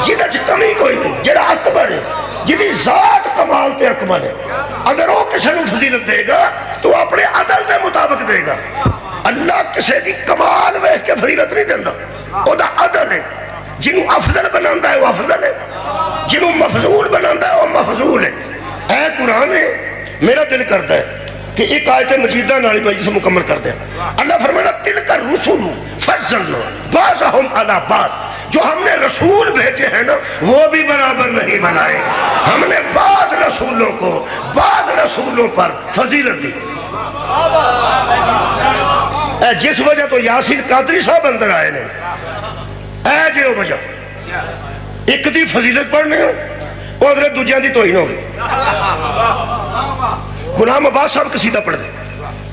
جدے چ کمی کوئی نہیں جڑا اکبر ہے جدی ذات کمال تے اکمل ہے اگر وہ کسی نو فضیلت دے گا تو اپنے عدل دے مطابق دے گا اللہ کسی دی کمال ویکھ کے فضیلت نہیں دیندا او دا عدل ہے جنوں افضل بناندا ہے وہ افضل ہے جنوں مفضول بناندا ہے وہ مفضول ہے اے قرآن ہے میرا دل کرتا ہے کہ ایک آیت مجیدہ نالی میں جسے مکمل کر دیں اللہ فرمانا تلک الرسل فضلنا بعضهم علی بعض جو ہم نے رسول بھیجے ہیں نا وہ بھی برابر نہیں بنائے ہم نے بعض رسولوں کو بعض رسولوں پر فضیلت دی اے جس وجہ تو یاسین قادری صاحب اندر آئے نے اے جو وجہ ایک دی فضیلت پڑھنے ہو وہ حضرت دوجیاں دی توہین ہوگی غلام عباس صاحب قصیدہ پڑھ دے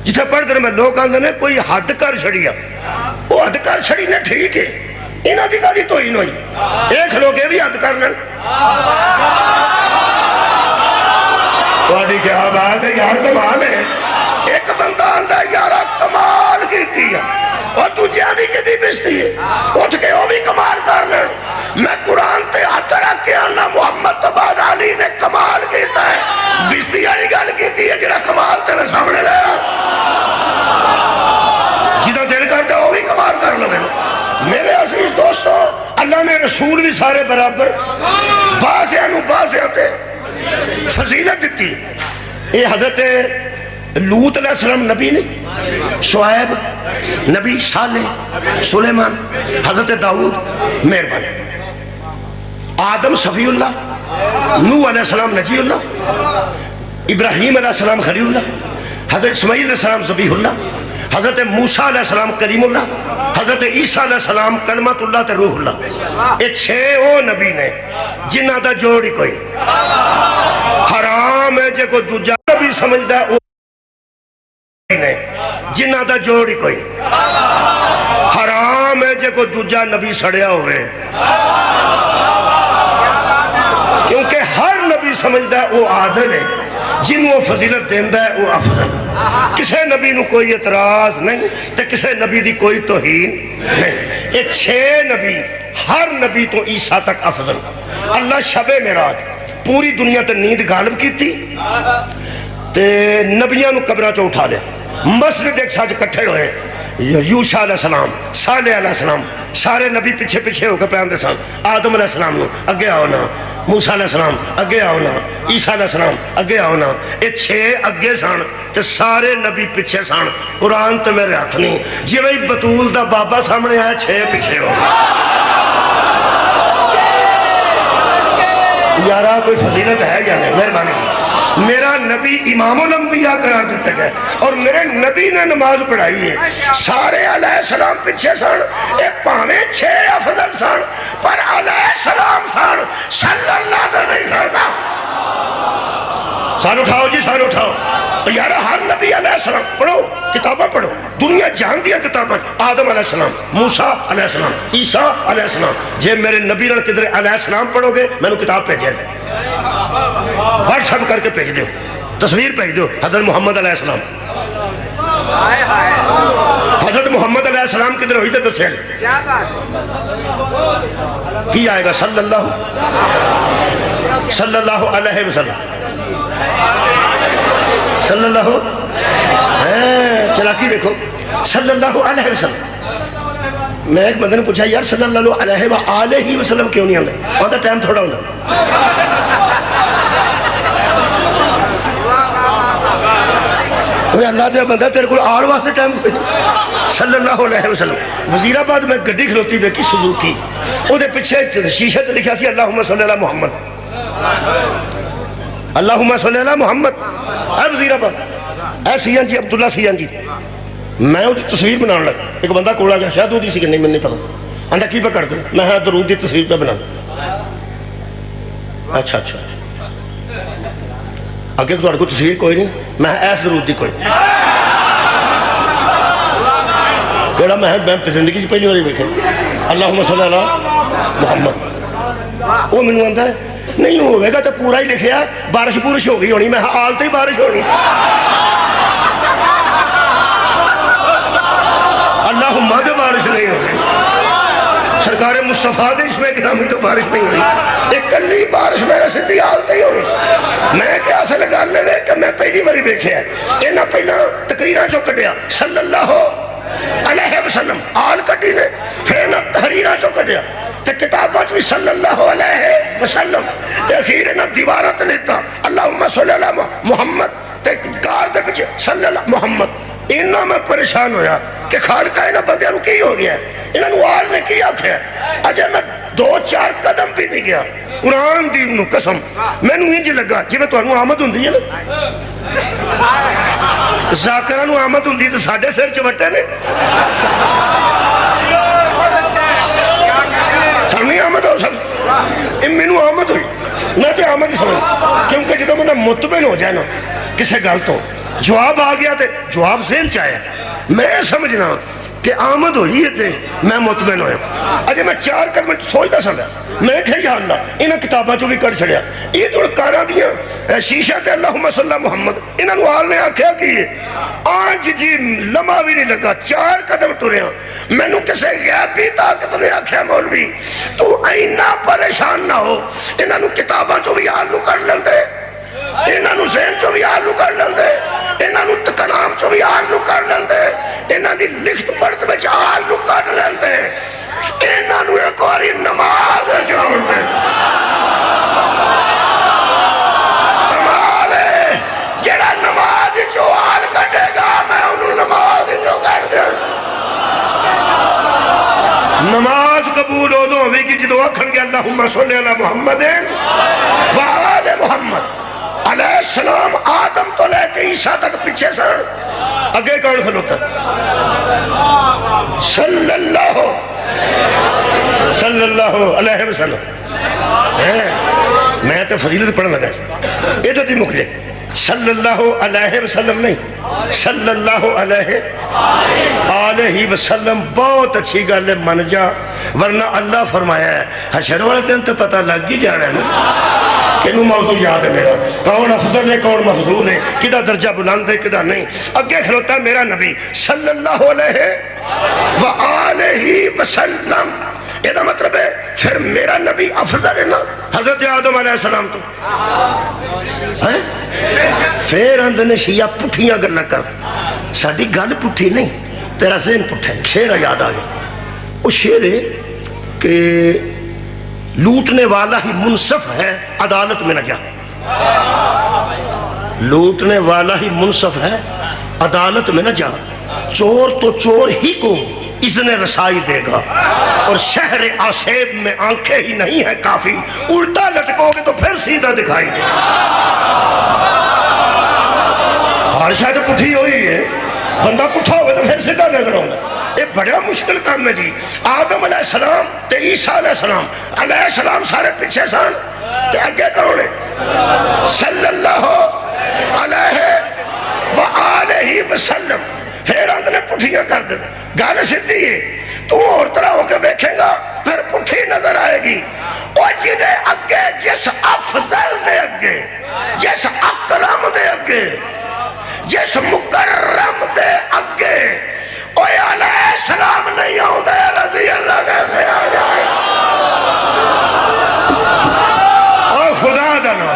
جتھے پڑھ دے میں لوگ آندے نے کوئی حد کر چھڑیا وہ حد کر چھڑی نے ٹھیک ہے انہاں دی کادی توہین ہوئی ایک لوگ یہ بھی حد کر لیں تھوڑی کیا بات ہے یار کمال ہے ایک بندہ آندہ یارا کمال کیتی ہے اور دوجیاں دی کدی بستی ہے اٹھ کے وہ بھی کمال کر لیں میں قرآن تے ہاتھ رکھ کے آنا محمد تو بعد علی نے کمال کیتا ہے بستی والی گل کیتی ہے جڑا کمال تے میں سامنے لیا جدہ دل کر دے وہ بھی کمال کر لو میرے عزیز دوستو اللہ نے رسول بھی سارے برابر بازیاں تے فضیلت دیتی یہ حضرت لوط علیہ السلام نبی نے شعیب نبی صالح سلیمان حضرت داؤد مہربان آدم صفی اللہ نوح علیہ السلام نجی اللہ ابراہیم علیہ السلام خلیل اللہ حضرت اسماعیل علیہ السلام ذبیح اللہ حضرت موسیٰ علیہ السلام کریم اللہ حضرت عیسیٰ علیہ السلام کلمت اللہ تے روح اللہ یہ 6 او نبی نے جنہ دا جوڑی کوئی حرام ہے جے کو دوجہ نبی سمجھدا ہے جنہ دا جوڑی کوئی حرام ہے جے کو دوجہ نبی سڑیا ہوئے کیونکہ ہر نبی سمجھدا ہے وہ عادل ہے جن وہ فضیلت دیندہ ہے وہ افضل کسے نبی نو کوئی اعتراض نہیں تے کسے نبی دی کوئی توہین نہیں یہ 6 نبی ہر نبی تو عیسیٰ تک افضل اللہ شب معراج پوری دنیا تے نیند غالب کی تھی تے نبیاں نو قبرہ چو اٹھا لیا مسجد ایک ساتھ کٹھے ہوئے یوشع علیہ السلام صالح علیہ السلام سارے نبی پیچھے پیچھے ہو کے پیاندے سان آدم علیہ السلام نو اگے آؤ نا موسیٰ علیہ السلام اگے آؤ نا عیسیٰ علیہ السلام اگے آؤ نا یہ 6 اگے سان تے سارے نبی پیچھے سان قرآن تے میرے ہاتھ نہیں جی میں بطول دا بابا سامنے آیا 6 پیچھے ہو یارہ کوئی فضیلت ہے یا نہیں مہربانی میرا نبی امام الانبیاء قرار دیتے گئے اور میرے نبی نے نماز پڑھائی ہے سارے علیہ السلام پیچھے سان ایک پاہمیں 6 افضل سان پر علیہ السلام سان صلی اللہ علیہ نہیں ساننا سان اٹھاؤ جی سان اٹھاؤ یارہ ہر نبی علیہ السلام پڑھو کتابہ پڑھو دنیا جان دیا کتابہ آدم علیہ السلام موسیٰ علیہ السلام عیسیٰ علیہ السلام جے میرے نبی رن کدھر علیہ السلام پڑھو گے میں نے کتاب بھیجے واٹس ایپ کر کے بھیج دو تصویر بھیج دو حضرت محمد علیہ السلام حضرت محمد علیہ السلام کدھر ہوئی تھے دسیں کی آئے گا صلی اللہ علیہ وسلم صلی اللہ چلاکی دیکھو صلی اللہ علیہ وسلم میں ایک بندے نے پوچھا یار صلی اللہ علیہ وسلم کیوں نہیں آندے وہاں ٹائم تھوڑا ہونا اللہ دے بندہ تیرے کو آڑ واسطے ٹائم کوئی صلی اللہ علیہ وسلم وزیر آباد میں گڈی کھلوتی دیکھی سزوکی وہ دے پیچھے شیشے تے لکھا سی اللہم صلی اللہ محمد اللہم صلی اللہ محمد اے وزیر آباد اے سی این جی عبداللہ سی این جی میں وہ تصویر بنا لگ ایک بندہ کول آ گیا شاید وہ سی کہ نہیں میں نہیں پتا آندا کی پہ کر دوں میں ہاں درود دی تصویر پہ بنا اچھا اچھا اگے تو کو تصویر کوئی نہیں میں ایس درود دی کوئی کیڑا میں زندگی سے پہلی باری دیکھے اللہم صلی اللہ محمد وہ مینوں آندا ہے نہیں ہوئے گا تو پورا ہی لکھیا بارش پورش ہو گئی ہونی میں آلتے ہی بارش ہونی اللہم تو بارش نہیں ہو رہی سرکار مصطفیٰ دے اس میں گرامی تو بارش نہیں ہو رہی ایک کلی بارش میرے سدھی آلتے ہی ہونی میں کیا اصل گل لے کہ میں پہلی باری دیکھیا ہے انہاں پہلا تقریراں چوں کڈیا صلی اللہ علیہ وسلم آل کٹی نے پھر نہ تحریراں چوں کڈیا تے کتابات بھی صلی اللہ علیہ وسلم تے اخیر نہ دیوارت لیتا اللہم صلی اللہ محمد تے کار دے پچھے صلی اللہ محمد انہاں میں پریشان ہویا کہ خالقہ انہاں بندیاں نو کی ہو گیا ہے انہاں نو آل نے کی آکھیا ہے اجے میں 2-4 قدم بھی نہیں گیا قرآن دی نو قسم میں نو انج لگا جی میں تو انہوں آمد ہوں دی ہے نا ذاکرہ نو آمد ہوں دی تو ساڑھے سر چوٹے نے سامنے آمد ہو سب ان میں نو آمد ہوئی نہ تے آمد ہی سمجھ کیونکہ جدو میں مطمئن ہو جائے نا کسے گل تو جواب آ گیا تے جواب ذہن چاہے میں سمجھنا کہ آمد ہوئی ہے تے میں مطمئن ہویا اجے میں 4 قدم سوچتا سمجھا میں کہ یا اللہ انہاں کتاباں چوں بھی کر چھڑیا یہ جو کاراں دیاں شیشہ تے اللہم صلی اللہ محمد انہاں نو آل نے آکھیا کہ آج جی لمحہ بھی نہیں لگا 4 قدم ٹریاں میں نو کسے غیبی طاقت نے آکھیا مولوی تو اینا پریشان نہ ہو انہاں نو کتاباں چوں بھی آل نو کر لیندے انہاں نو ذہن چوں بھی آل نو کر لیندے انہاں نو کلام چوں بھی آل نو کر لیندے انہاں دی لکھت پڑھت وچ آل نو کر لیندے انہاں نو ایک واری نماز چھوڑ دے کمال ہے جڑا نماز چوں آل کٹے گا میں انہوں نماز چوں کٹ دیا نماز قبول ہو دو ہوئی کہ جدو اکھن گے اللہم صلی اللہ محمد وآل محمد علیہ السلام آدم تو لے کے عیسیٰ تک پچھے سن اگے کون کھلوتا صلی اللہ علیہ وسلم میں تو فضیلت پڑھنا لگا یہ تو تھی مکھ جائے صلی اللہ علیہ وسلم نہیں صلی اللہ علیہ وسلم بہت اچھی گل ہے من جا ورنہ اللہ فرمایا ہے حشر والے دن تو پتہ لگ ہی جانا ہے نا کہ انہوں موضوع یاد ہے میرا کون افضل ہے کون مفضول ہے کدھا درجہ بلند ہے کدھا نہیں اگے کھلوتا ہے میرا نبی صلی اللہ علیہ وآلہ وسلم یہ دا مطلب ہے پھر میرا نبی افضل ہے نا حضرت آدم علیہ السلام تو پھر اندنے شیعہ پٹھیاں گلنا کر ساڑھی گل پٹھی نہیں تیرا ذہن پٹھا ہے شعر یاد آگے وہ شعر ہے کہ لوٹنے والا ہی منصف ہے عدالت میں نہ جا لوٹنے والا ہی منصف ہے عدالت میں نہ جا چور تو چور ہی کو اذن رسائی دے گا اور شہر آسیب میں آنکھیں ہی نہیں ہے کافی الٹا لٹکو گے تو پھر سیدھا دکھائی دے ہر شاید پٹھی ہوئی ہے بندہ پٹھا ہوئے تو پھر سیدھا نظر ہوگا یہ بڑا مشکل کام ہے جی آدم علیہ السلام تے عیسیٰ علیہ السلام سارے پیچھے سان تے اگے کون ہے صلی اللہ علیہ وآلہ وسلم پھر اندنے پٹھیاں کر دے گانے سدھی ہے تو اور طرح ہو کے بیکھیں گا پھر پٹھی نظر آئے گی اور جدے اگے جس افضل دے اگے جس اکرم دے اگے جس مکرم دے اگے اوہ علیہ السلام نہیں ہوں دے رضی اللہ کیسے آ جائے اور خدا دنا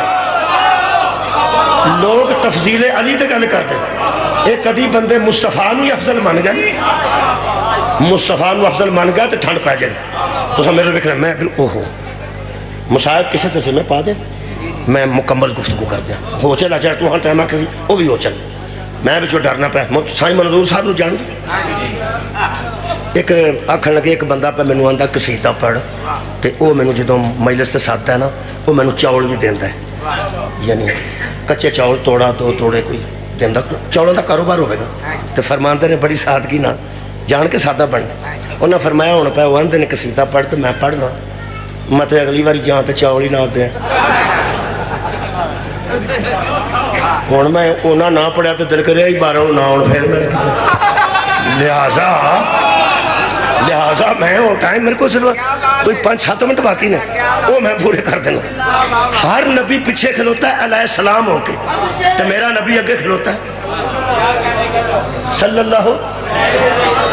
لوگ تفضیل علی تے گل کرتے ایک قدی بندے مصطفیٰ نو افضل مان گئے مصطفیٰ نو افضل مان گئے تو ٹھنڈ پہ جائے تو سب میرے بکھرے میں اوہو مصاحب کسی طرح سے میں پا دے میں مکمل گفتگو کر دیا ہو چلا جائے تو ہاں ٹائمہ کسی وہ بھی ہو چل میں بھی جو ڈرنا پہ سائیں منظور صاحب نو جان ایک آکھن لگے ایک بندہ پہ میں آندہ قصیدہ پڑھ تے او میں جدوں مجلس سے ساتھ ہے نا وہ میں چاول بھی دیندہ ہے یعنی کچے چاول توڑا دو توڑے کوئی دن چولوں کا کاروبار ہوئے گا تو فرماندے نے بڑی سادگی نہ جان کے سادہ بن انہیں فرمایا ہونا پایا وہ آندے نے قصیدہ پڑھ تو میں پڑھنا مت اگلی باری جان تو چاول ہی نہ دیں ہوں میں انہیں نہ پڑھیا تو دل کرے ہی 12 نہ ہوں پھر میرے لہٰذا میں وہ ٹائم میرے کو صرف کوئی 5-7 منٹ باقی نے وہ میں پورے کر دینا ہر نبی پیچھے کھلوتا ہے علیہ السلام ہو کے تو میرا نبی اگے کھلوتا ہے صلی اللہ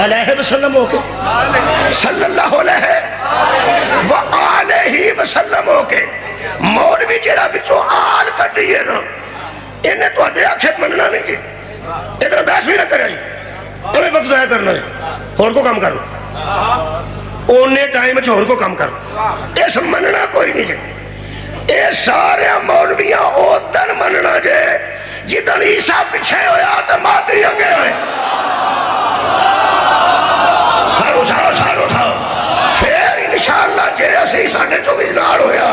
علیہ وسلم ہو کے صلی اللہ علیہ وآلہ وسلم ہو کے مولوی جڑا بچوں آل کٹی ہے نا انہیں تو اڈے آنکھیں مننا نہیں جی ادھر بحث بھی نہ کرے انہیں وقت ضائع کرنا ہے اور کو کام کرو انہیں ٹائم چھوڑ کو کام کرو اس مننا کوئی نہیں جی اے سارے مولویاں او دن مننا جے جدن عیسیٰ پیچھے ہویا تو مادی اگے ہوئے سار اٹھاؤ پھر انشاءاللہ جے اسی ساڑھے چوگی نار ہویا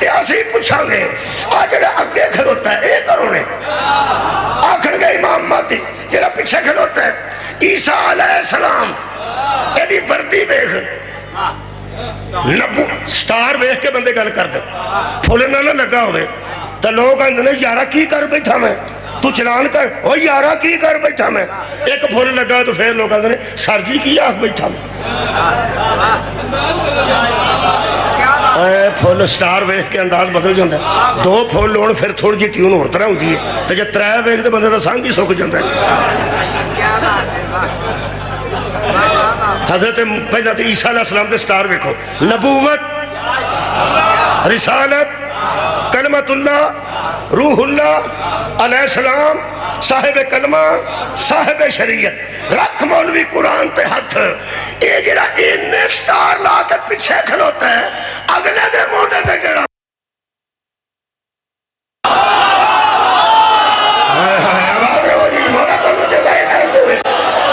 تے اسی پوچھاں گے آجڑے اگے کھلوتا ہے اے کرو نے آکھن گے امام مہدی جڑا پیچھے کھلوتا ہے عیسیٰ علیہ السلام ایدی وردی بیخ نبو سٹار بیخ کے بندے گل کر دے پھولنا نہ لگا ہوئے تو لوگ اندنے یارہ کی کر بیٹھا میں تو چلان کر او یارہ کی کر بیٹھا میں ایک پھول لگا تو پھر لوگ اندنے سر جی کی آنکھ بیٹھا میں پھول سٹار بیخ کے انداز بدل جاندہ ہے 2 پھول لون پھر تھوڑی جی ٹیون اور طرح ہوندی ہے تو جب 3 بیخ تو بندے دا سانگ ہی سوک جاندہ ہے حضرت پہلا تو عیسیٰ علیہ السلام دے سٹار بیکھو نبوت رسالت کلمت اللہ روح اللہ علیہ السلام صاحب کلمہ صاحب شریعت رکھ مولوی قرآن تے ہاتھ یہ جڑا انہیں سٹار لا کے پیچھے کھلوتا ہے اگلے دے موڑے تے گڑا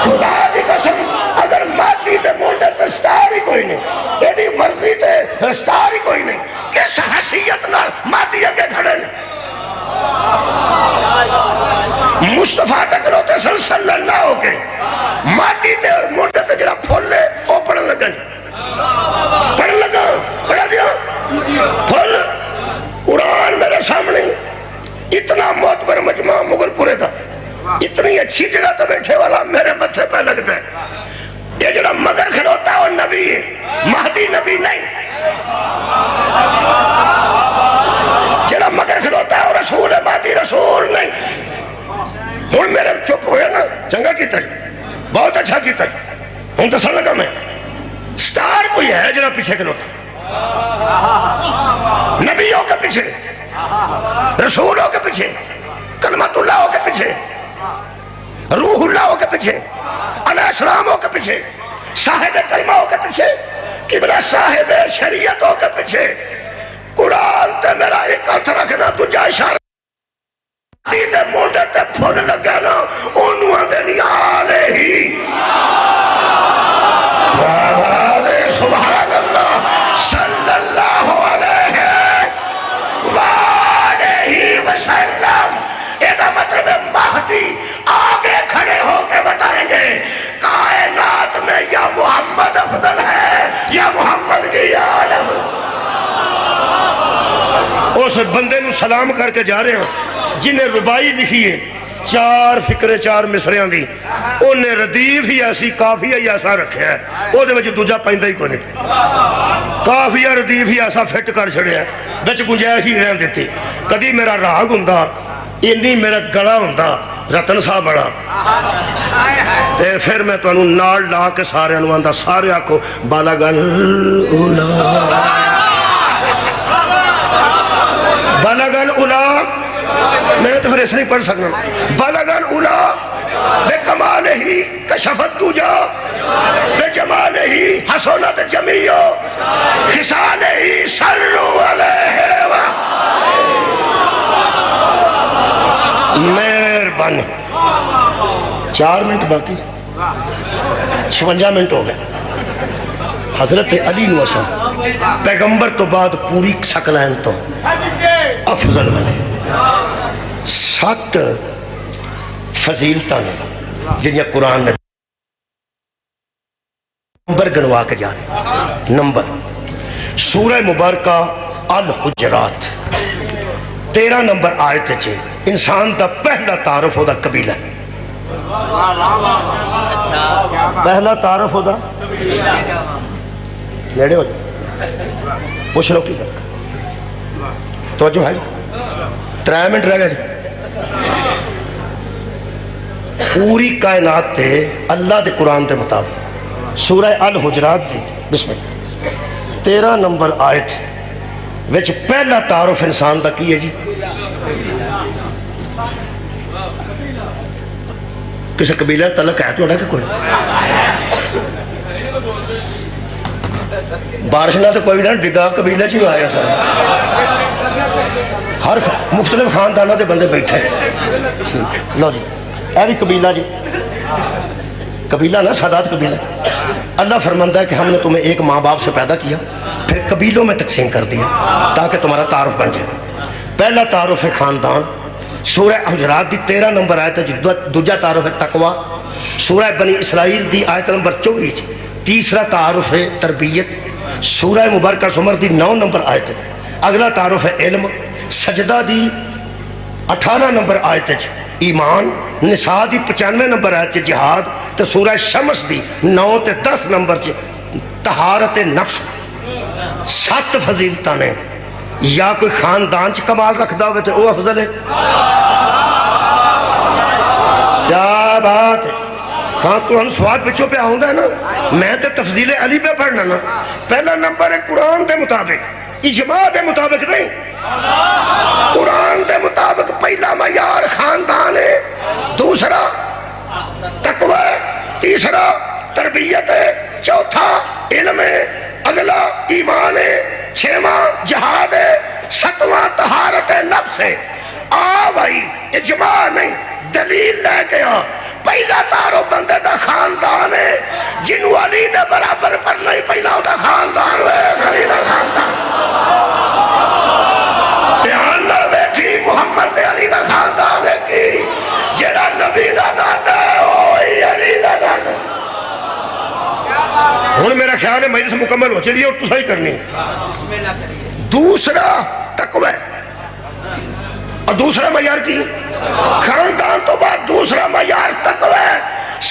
خدا دی قسم اگر مادی تے موڑے تے سٹار ہی کوئی نہیں ایدی مرضی تے سٹار ہی کوئی نہیں کس حیثیت نال مادی اگے کھڑے نے مصطفیٰ تکلوتے صلی اللہ ہو کے مادی تے موڑے تے جڑا پھول لے او پڑھن لگن پڑھن لگا پڑھا دیا پھول قرآن میرے سامنے اتنا معتبر مجمع مغل پورے تھا اتنی اچھی جگہ تو بیٹھے والا میرے متھے پہ لگتا ہے یہ جڑا مگر کھلوتا ہے وہ نبی ہے مہدی نبی نہیں جڑا مگر کھلوتا ہے وہ رسول ہے مہدی رسول نہیں ہون میرے چپ ہویا نا چنگا کیتا ہے بہت اچھا کیتا ہے ہون تو سن لگا میں سٹار کوئی ہے جڑا پیچھے کھلوتا نبیوں کے پیچھے رسولوں کے پیچھے کلمت اللہ کے پیچھے روح اللہ کے پیچھے علیہ السلام کے پیچھے صاحب کلمہ کے پیچھے قبلہ صاحب شریعت کے پیچھے قرآن تے میرا ایک ہاتھ رکھنا تجھا اشارہ دیدے موڑے تے پھول لگا نا انہوں دے نیالے ہی سبحان اللہ صلی اللہ علیہ وآلہ وسلم ایدہ مطلب مہدی آگے کھڑے ہو کے بتائیں گے کائنات میں یا محمد افضل ہے یا محمد کی عالم اس بندے نو سلام کر کے جا رہے ہیں جنہیں ربائی لکھی ہے 4 فکرے 4 مصریاں دی انہیں ردیف ہی ایسی کافیہ ہی ایسا رکھے ہے وہ دے وجہ دوجہ پائندہ ہی کو نہیں کافیہ ردیف ہی ایسا فٹ کر چھڑے ہیں بچ گنجائش ہی رہن دیتی کدی میرا راگ ہندہ انی میرا گڑا ہندہ رتن صاحب بڑا تے پھر میں تو انہوں نال لا کے سارے انواندہ سارے آکھو بالغل اولا بالغل اولا میں تو پھر اس نہیں پڑھ سکنا بالغل اولا بے کمال ہی کشفت دوجا بے جمال ہی حسونت جمیعو خسال ہی صلو علیہ مہربانی 4 منٹ باقی 56 منٹ ہو گئے حضرت علی نوسا پیغمبر تو بعد پوری سکلین تو افضل میں 7 فضیلتاں نے جنیاں قرآن نے نمبر گنوا کے جا رہے نمبر سورہ مبارکہ الحجرات 13 نمبر آیت چ انسان دا پہلا تعارف ہودا قبیلہ پہلا تعارف ہودا نیڑے ہو جائے پوچھ لو کی گل توجہ ہے 3 منٹ رہ گئے جی پوری کائنات تے اللہ دے قرآن دے مطابق سورہ الحجرات دی بسم اللہ 13 نمبر آیت وچ پہلا تعارف انسان دا کی ہے جی کسی قبیلہ تعلق ہے تو کہ کوئی بارش نہ تو کوئی نہ ڈگا قبیلہ چی آیا سر ہر مختلف خاندانہ دے بندے بیٹھے لو جی اے بھی قبیلہ جی قبیلہ نا سادات قبیلہ اللہ فرماندہ ہے کہ ہم نے تمہیں ایک ماں باپ سے پیدا کیا پھر قبیلوں میں تقسیم کر دیا تاکہ تمہارا تعارف بن جائے پہلا تعارف ہے خاندان سورہ حجرات دی 13 نمبر آیت ہے دوجا تعارف ہے تقوی سورہ بنی اسرائیل دی آیت نمبر 24 تیسرا تعارف ہے تربیت سورہ مبارکہ زمر دی 9 نمبر آیت ہے اگلا تعارف ہے علم سجدہ دی 18 نمبر آیت ہے ایمان نساء دی 95 نمبر آیت ہے جہاد تو سورہ شمس دی 9 تے 10 نمبر طہارت نفس 7 فضیلتاں نے یا کوئی خاندان چ کمال رکھدا ہوئے تو وہ افضل ہے کیا بات ہے ہاں تو ہم سواد پچھو پہ آؤں گا نا میں تے تفضیل علی پہ پڑھنا نا پہلا نمبر ہے قرآن دے مطابق اجماع دے مطابق نہیں قرآن دے مطابق پہلا معیار خاندان ہے دوسرا تقوی تیسرا تربیت ہے چوتھا علم ہے اگلا ایمان ہے 6واں جہاد ہے 7واں طہارت نفس ہے آ بھائی اجماع نہیں دلیل لے کے آ پہلا تارو بندے دا خاندان ہے جنو علی دے برابر پر نہیں پہلا دا خاندان ہے علی دا خاندان دھیان نہ دیکھی محمد علی دا خاندان ہے کی جڑا نبی دا دادا ہے وہی علی دا دادا ہوں میرا خیال ہے مجلس مکمل ہو چلیے اور تو صحیح کرنی دوسرا تقوی اور دوسرا معیار کی خاندان تو بعد دوسرا معیار تقوی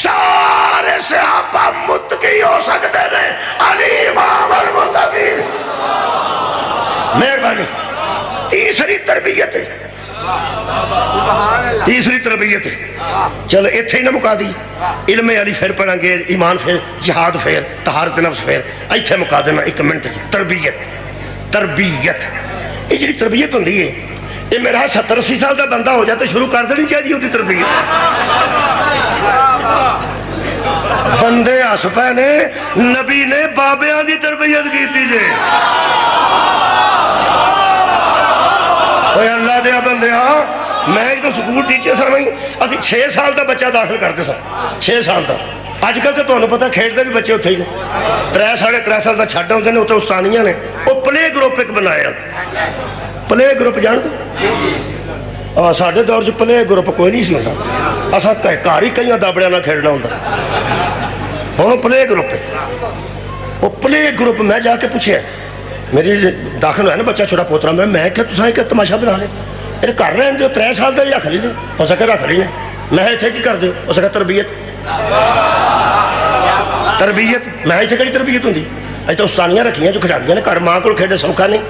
سارے صحابہ متقی ہو سکتے ہیں علی امام المتقین مہربانی تیسری تربیت ہے تیسری تربیت ہے چلو اتھے ہی نہ مکا دی علم علی پھر پڑھیں گے ایمان پھر جہاد پھر طہارت نفس پھر ایتھے مکا دینا 1 منٹ تربیت تربیت یہ جڑی تربیت ہوندی ہے یہ میرا 70-80 سال دا بندہ ہو جائے تو شروع کر دینی چاہیے ہوتی تربیت بندے ہس پے نے نبی نے بابیاں دی تربیت کی تھی جے اللہ دیا بندے میں ایک تو سکول ٹیچر سا نہیں اسی 6 سال دا بچہ داخل کرتے سا 6 سال دا آج کل تو تمہیں پتا کھیڑتے بھی بچے اتھے ہی 3-3.5 سال دا چھڑ ہوتے ہیں اتنے استانیاں نے وہ پلے گروپ ایک بنایا پلے گروپ جان ساڑھے دور جو پلے گروپ کوئی نہیں سی ہوتا اسا کاری کئیاں دابڑیاں نہ کھیڑنا ہوتا ہونوں پلے گروپ ہے وہ پلے گروپ میں جا کے پوچھے میری داخل ہے نا بچہ چھوٹا پوترا میں کہ تساں ایک تماشا بنا لے یہ کر رہے ہیں جو 3 سال دا رکھ لی ہو سکے رکھ لی میں اتھے کی کر دے ہو سکے تربیت تربیت میں اتھے کڑی تربیت ہوں دی اتھے استانیاں رکھیاں جو کھڑاڑیاں نے کر ماں کو کھیڑے سوکھا نہیں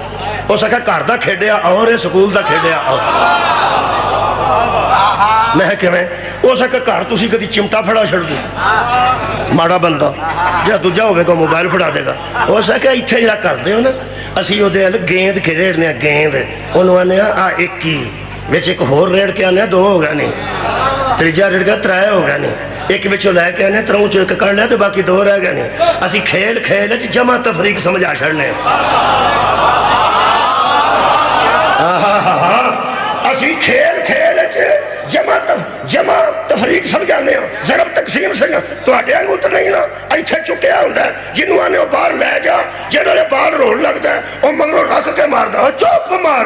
ہو سکا گھر دا کھیڑیا اور سکول دا کھیڑیا اور میں کہ میں ہو سکا گھر تسی کدی چمٹا پھڑا چھڑ دی ماڑا بندہ جہاں دوجا ہوئے گا موبائل پھڑا دے گا ہو سکا اتھے جڑا کر دے ہو نا اسی ہو دے گیند کھیڑنے گیند انہوں نے آ ایک کی ویچ ایک ہور ریڑ کے آنے 2 ہو گیا نہیں تریجا ریڑ گیا 3 ہو گیا نہیں ایک بچوں لے کے آنے 3 چو ایک کر لیا تو باقی 2 رہ گیا نہیں اسی کھیل جمع تفریق سمجھا چھڑنے اسی کھیل جمع تفریق سمجھانے ہیں ضرب تقسیم سے تو آٹے آنگو تو نہیں نا ایتھے چکیا ہوندہ ہے جنہوں آنے وہ بار لے جا جنہوں نے بار روڑ لگ دا ہے وہ مگروں رکھ کے مار دا چوپ مار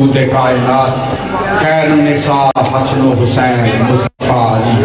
کائنات خیر النساء حسن و حسین مصطفیٰ علی